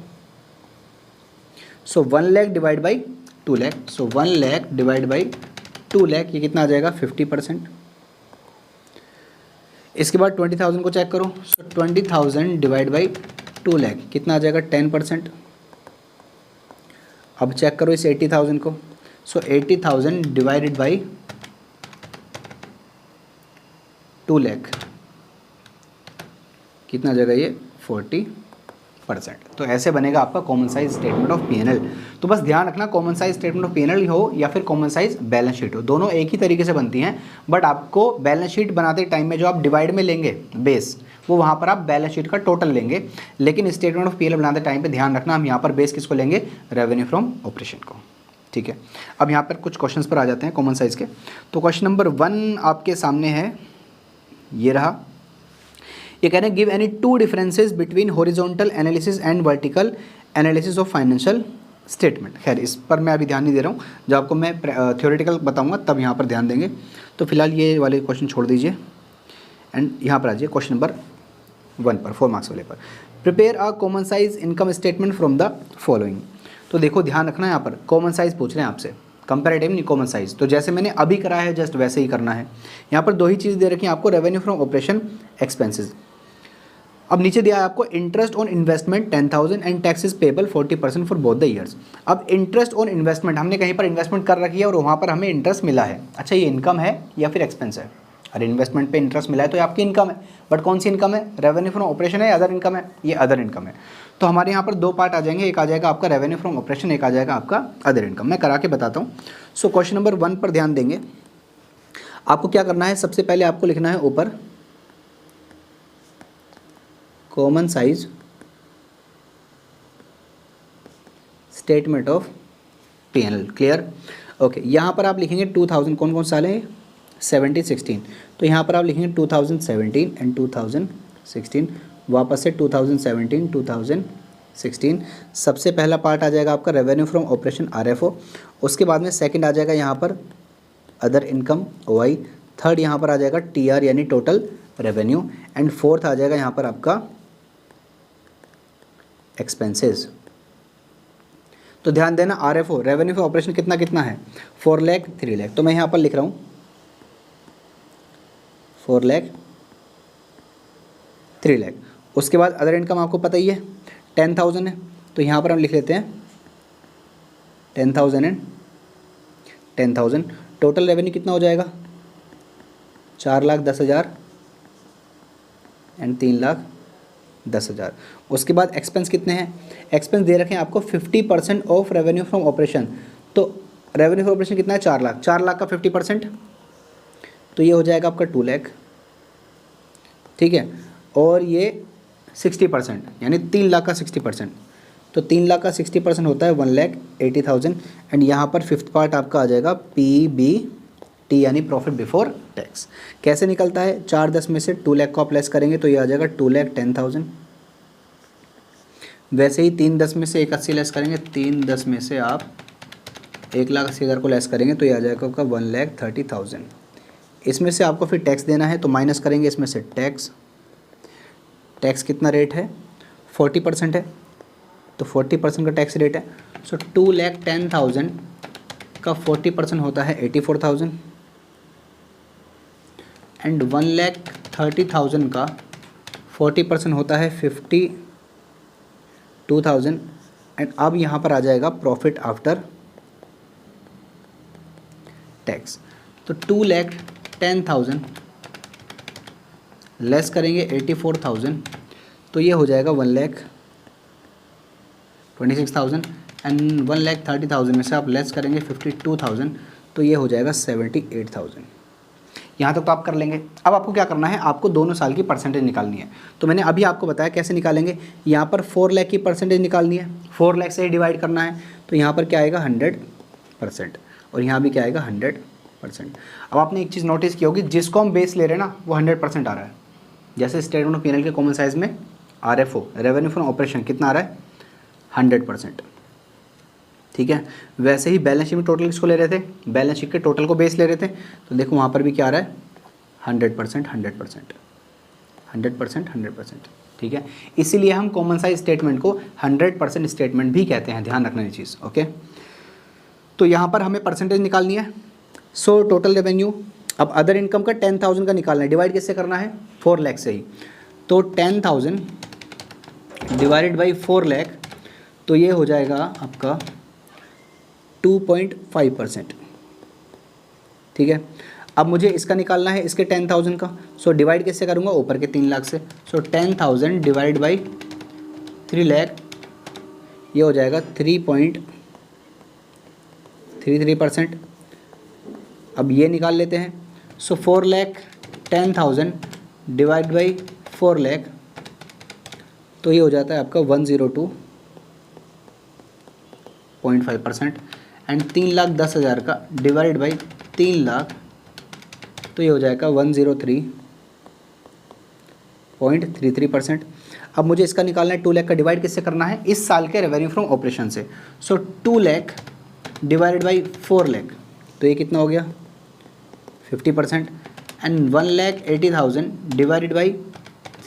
सो 1,00,000 divide by 2,00,000, so 1,00,000 divide by 2,00,000, ये कितना आ जाएगा 50%। इसके बाद 20,000 को चेक करो। सो 20,000 डिवाइड बाई 2,00,000 कितना आ जाएगा 10%। अब चेक करो इस 80,000 को। सो 80,000 डिवाइडेड बाई 2,00,000 कितना आ जाएगा ये 40%। तो ऐसे बनेगा आपका common size statement of P&L। तो बस ध्यान रखना common size statement of P&L हो या फिर कॉमन साइज बैलेंस शीट हो, दोनों एक ही तरीके से बनती हैं। बट आपको बैलेंस शीट बनाते टाइम में जो आप डिवाइड में लेंगे बेस, वो वहाँ पर आप बैलेंस शीट का टोटल लेंगे। लेकिन स्टेटमेंट ऑफ P&L बनाते टाइम पर ध्यान रखना हम यहाँ पर बेस किसको लेंगे, रेवेन्यू फ्रॉम ऑपरेशन को। ठीक है, अब यहाँ पर कुछ क्वेश्चंस पर आ जाते हैं कॉमन साइज के। तो क्वेश्चन नंबर 1 आपके सामने है, ये रहा। ये कह रहे हैं give any two differences between horizontal analysis and vertical analysis of financial statement. खैर इस पर मैं अभी ध्यान नहीं दे रहा हूँ, जब आपको मैं थ्योरेटिकल बताऊँगा तब यहाँ पर ध्यान देंगे। तो फिलहाल ये वाले क्वेश्चन छोड़ दीजिए एंड यहाँ पर आ जाइए क्वेश्चन नंबर 1 पर, 4 मार्क्स वाले पर। Prepare a common size income statement from the following. तो देखो ध्यान रखना है, यहाँ पर कॉमन साइज पूछ रहे हैं आपसे, कंपैरेटिव नहीं कॉमन साइज। तो जैसे मैंने अभी करा है जस्ट वैसे ही करना है। यहाँ पर दो ही चीज़ दे रखी हैं आपको, रेवेन्यू फ्रॉम ऑपरेशन, एक्सपेंसेस। अब नीचे दिया है आपको interest on investment 10,000 and taxes payable 40% for both the years. अब इंटरेस्ट ऑन इन्वेस्टमेंट, हमने कहीं पर इन्वेस्टमेंट कर रखी है और वहाँ पर हमें इंटरेस्ट मिला है। अच्छा ये इनकम है या फिर एक्सपेंस है? अरे इन्वेस्टमेंट पे इंटरेस्ट मिला है तो ये आपकी इनकम है। बट कौन सी इनकम है? रेवेन्यू फ्रॉम ऑपरेशन है या अदर इनकम है? ये अदर इनकम है। तो हमारे यहाँ पर दो पार्ट आ जाएंगे, एक आ जाएगा आपका रेवेन्यू फ्रॉम ऑपरेशन, एक आ जाएगा आपका अदर इनकम। मैं करा के बताता हूँ। सो क्वेश्चन नंबर 1 पर ध्यान देंगे। आपको क्या करना है, सबसे पहले आपको लिखना है ऊपर common size statement of P&L। Clear? Okay, यहाँ पर आप लिखेंगे 2000, कौन कौन साल है 17, 16। तो यहाँ पर आप लिखेंगे 2017 एंड 2016, वापस से 2017, 2016। सबसे पहला पार्ट आ जाएगा आपका रेवेन्यू फ्रॉम ऑपरेशन RFO। उसके बाद में सेकंड आ जाएगा यहाँ पर अदर इनकम OI। थर्ड यहाँ पर आ जाएगा TR यानी टोटल रेवेन्यू, एंड फोर्थ आ जाएगा यहाँ पर आपका एक्सपेंसेस। तो ध्यान देना RFO रेवेन्यू फॉर ऑपरेशन कितना कितना है 4 लाख 3 लाख। तो मैं यहाँ पर लिख रहा हूँ 4 लाख 3 लाख। उसके बाद अदर इनकम आपको पता ही है 10,000 है, तो यहाँ पर हम लिख लेते हैं 10,000 एंड 10,000। टोटल रेवेन्यू कितना हो जाएगा 4,10,000 एंड 3,00,000। 10,000। उसके बाद एक्सपेंस कितने हैं, एक्सपेंस दे रखे हैं आपको 50% ऑफ रेवेन्यू फ्रॉम ऑपरेशन। तो रेवेन्यू फ्रॉम ऑपरेशन कितना है 4 लाख, 4 लाख का 50% तो ये हो जाएगा आपका 2 लाख, ठीक है। और ये 60% यानी 3 लाख का 60%, तो 3 लाख का 60% होता है 1,80,000। एंड यहाँ पर फिफ्थ पार्ट आपका आ जाएगा PBT यानी प्रॉफिट बिफोर टैक्स। कैसे निकलता है, 4/10 में से 2 लाख को आप लेस करेंगे तो ये आ जाएगा 2,10,000। वैसे ही 3/10 में से 180 लेस करेंगे, 3/10 में से आप 1,80,000 को लेस करेंगे तो ये आ जाएगा आपका 1,30,000। इसमें से आपको फिर टैक्स देना है तो माइनस करेंगे इसमें से टैक्स। टैक्स कितना रेट है, 40% है, तो 40% का टैक्स रेट है। सो 2,10,000 का 40% होता है 84,000 एंड 1,30,000 का 40% होता है 52,000। एंड अब यहाँ पर आ जाएगा प्रॉफिट आफ्टर टैक्स। तो 2,10,000 लेस करेंगे 84,000 तो ये हो जाएगा 1,26,000 एंड 1,30,000 में से आप लेस करेंगे 52,000 तो ये हो जाएगा 78,000। यहाँ तक तो आप कर लेंगे। अब आपको क्या करना है, आपको दोनों साल की परसेंटेज निकालनी है। तो मैंने अभी आपको बताया कैसे निकालेंगे। यहाँ पर 4 लाख की परसेंटेज निकालनी है, 4 लाख से ही डिवाइड करना है। तो यहाँ पर क्या आएगा 100% और यहाँ भी क्या आएगा 100%। अब आपने एक चीज़ नोटिस की होगी, जिसको हम बेस ले रहे हैं ना वो 100% आ रहा है। जैसे स्टेटमेंट ऑफ P&L के कॉमन साइज में RFO रेवेन्यू फ्रॉम ऑपरेशन कितना आ रहा है 100%, ठीक है। वैसे ही बैलेंस शीट में टोटल किसको ले रहे थे, बैलेंस शीट के टोटल को बेस ले रहे थे। तो देखो वहाँ पर भी क्या आ रहा है 100%, 100%, ठीक है। इसीलिए हम कॉमन साइज स्टेटमेंट को 100% स्टेटमेंट भी कहते हैं, ध्यान रखना ये चीज़, ओके। तो यहाँ पर हमें परसेंटेज निकालनी है। सो टोटल रेवेन्यू, अब अदर इनकम का 10,000 का निकालना है, डिवाइड किससे करना है 4 लाख से ही। तो 10,000 डिवाइडेड बाई 4 लाख तो ये हो जाएगा आपका 2.5%, ठीक है। अब मुझे इसका निकालना है, इसके 10,000 का। सो डिवाइड किससे करूँगा, ऊपर के 3 लाख से। सो 10,000 डिवाइड बाई 3 लाख ये हो जाएगा 3.33%। अब ये निकाल लेते हैं। सो 4,10,000 डिवाइड बाई 4 लाख तो ये हो जाता है आपका 102.5% एंड 3,10,000 का डिवाइड बाई 3 लाख तो ये हो जाएगा 103.33%। अब मुझे इसका निकालना है 2 लाख का, डिवाइड किससे करना है इस साल के रेवेन्यू फ्रॉम ऑपरेशन से। सो 2 लाख डिवाइडेड बाई 4 लाख तो ये कितना हो गया 50% एंड 1,80,000 डिवाइडेड बाई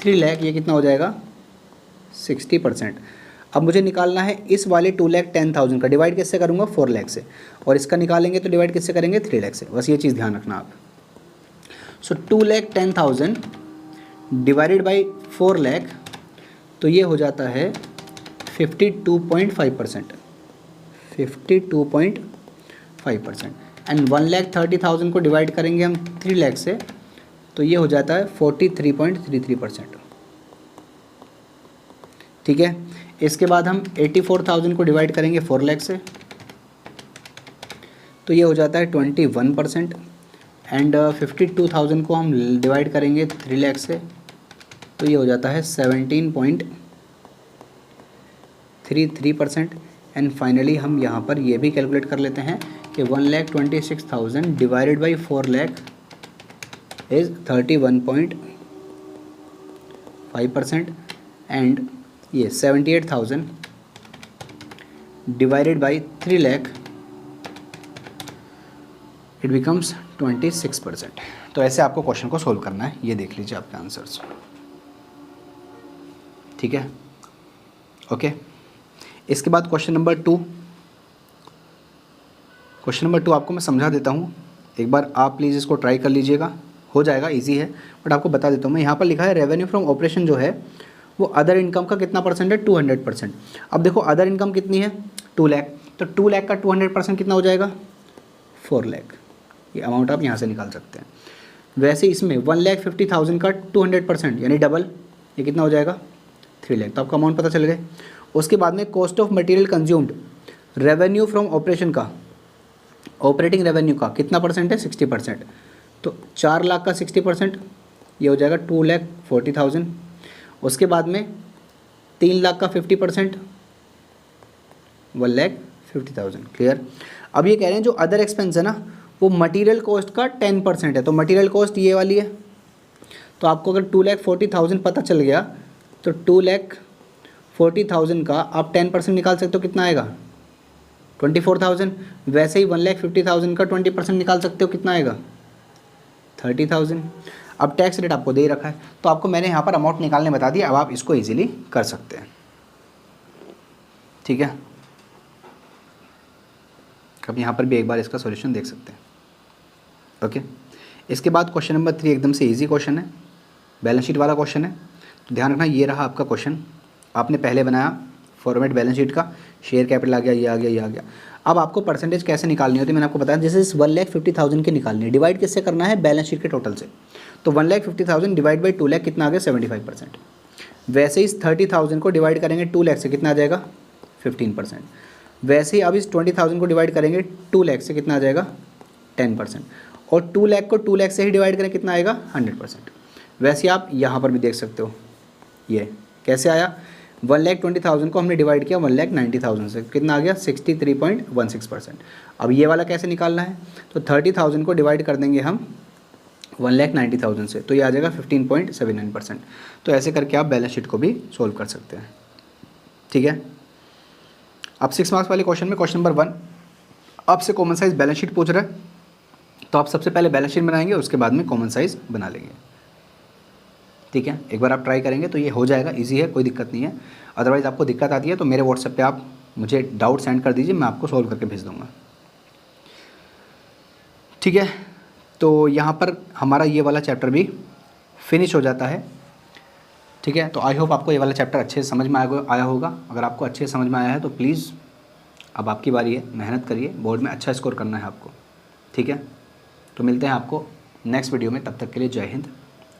3 लाख ये कितना हो जाएगा 60%। अब मुझे निकालना है इस वाले 2,10,000 का, डिवाइड किससे करूँगा 4 लाख से, और इसका निकालेंगे तो डिवाइड किससे करेंगे 3 लाख से। बस ये चीज़ ध्यान रखना आप। सो 2,10,000 डिवाइडेड बाई 4 लाख तो ये हो जाता है 52.5%, 52.5% एंड 1,30,000 को डिवाइड करेंगे हम 3 लाख से तो ये हो जाता है 43.33%, ठीक है। इसके बाद हम 84,000 को डिवाइड करेंगे 4 लाख से तो ये हो जाता है 21% एंड 52,000 को हम डिवाइड करेंगे 3 लाख से तो ये हो जाता है 17.33% एंड फाइनली हम यहाँ पर ये भी कैलकुलेट कर लेते हैं कि 1,26,000 divided by 4 lakh is 31.5% and ये 78,000 divided by 3 lakh it becomes 26%। तो ऐसे आपको क्वेश्चन को सोल्व करना है, ये देख लीजिए आपके आंसर्स, ठीक है, ओके। इसके बाद क्वेश्चन नंबर 2, क्वेश्चन नंबर 2 आपको मैं समझा देता हूँ, एक बार आप प्लीज़ इसको ट्राई कर लीजिएगा, हो जाएगा, इजी है, बट आपको बता देता हूँ मैं। यहाँ पर लिखा है रेवेन्यू फ्रॉम ऑपरेशन जो है वो अदर इनकम का कितना परसेंट है 200%। अब देखो अदर इनकम कितनी है 2 लाख, तो 2 लाख का 200% कितना हो जाएगा 4 लाख, ये अमाउंट आप यहाँ से निकाल सकते हैं। वैसे इसमें 1,50,000 का 200% यानी डबल, ये कितना हो जाएगा 3 लाख, तो आपका अमाउंट पता चल गए। उसके बाद में cost of material consumed, revenue from operation का, ऑपरेटिंग रेवेन्यू का कितना परसेंट है, 60%। तो 4 लाख का 60% ये हो जाएगा 2,40,000। उसके बाद में 3 लाख का 50%, 1,50,000। क्लियर। अब ये कह रहे हैं जो अदर एक्सपेंस है ना वो मटेरियल कॉस्ट का 10% है, तो मटेरियल कॉस्ट ये वाली है। तो आपको अगर 2,40,000 पता चल गया तो 2,40,000 का आप 10% निकाल सकते हो, कितना आएगा, 24,000। वैसे ही 1,50,000 का 20% निकाल सकते हो, कितना आएगा, 30,000। अब टैक्स रेट आपको दे ही रखा है, तो आपको मैंने यहाँ पर अमाउंट निकालने बता दिया, अब आप इसको इजीली कर सकते हैं। ठीक है, अब यहाँ पर भी एक बार इसका सॉल्यूशन देख सकते हैं। ओके, इसके बाद क्वेश्चन नंबर 3 एकदम से इजी क्वेश्चन है, बैलेंस शीट वाला क्वेश्चन है। तो ध्यान रखना, ये रहा आपका क्वेश्चन, आपने पहले बनाया फॉर्मेट बैलेंस शीट का, शेयर कैपिटल आ गया, ये आ गया, ये आ गया। अब आपको परसेंटेज कैसे निकालनी होती है मैंने आपको बताया, जैसे इस 1,50,000 की निकालनी है, डिवाइड किससे करना है, बैलेंस शीट के टोटल से। तो 1,50,000 डिवाइड बाई 2 लाख कितना आ गया, 75%। वैसे ही इस 30,000 को डिवाइड करेंगे 2 लाख से, कितना आ जाएगा, 15%। वैसे ही अब इस 20,000 को डिवाइड करेंगे 2 लाख से, कितना आ जाएगा, 10%। और 2 लाख को 2 लाख से ही डिवाइड करें, कितना आएगा, 100%। वैसे आप यहाँ पर भी देख सकते हो, ये कैसे आया, 1,20,000 को हमने डिवाइड किया 1,90,000 से, कितना आ गया, 63.16%। अब ये वाला कैसे निकालना है, तो 30,000 को डिवाइड कर देंगे हम 1,90,000 से, तो ये आ जाएगा 15.79%। तो ऐसे करके आप बैलेंस शीट को भी सोल्व कर सकते हैं। ठीक है, अब 6 मार्क्स वाले क्वेश्चन में क्वेश्चन नंबर 1 आपसे कॉमन साइज बैलेंस शीट पूछ रहा है, तो आप सबसे पहले बैलेंस शीट बनाएंगे, उसके बाद में कॉमन साइज बना लेंगे। ठीक है, एक बार आप ट्राई करेंगे तो ये हो जाएगा, इजी है, कोई दिक्कत नहीं है। अदरवाइज़ आपको दिक्कत आती है तो मेरे व्हाट्सएप पे आप मुझे डाउट सेंड कर दीजिए, मैं आपको सॉल्व करके भेज दूँगा। ठीक है, तो यहाँ पर हमारा ये वाला चैप्टर भी फिनिश हो जाता है। ठीक है, तो आई होप आपको ये वाला चैप्टर अच्छे से समझ में आया होगा। अगर आपको अच्छे से समझ में आया है तो प्लीज़ अब आपकी बारी है, मेहनत करिए, बोर्ड में अच्छा स्कोर करना है आपको। ठीक है, तो मिलते हैं आपको नेक्स्ट वीडियो में, तब तक के लिए जय हिंद।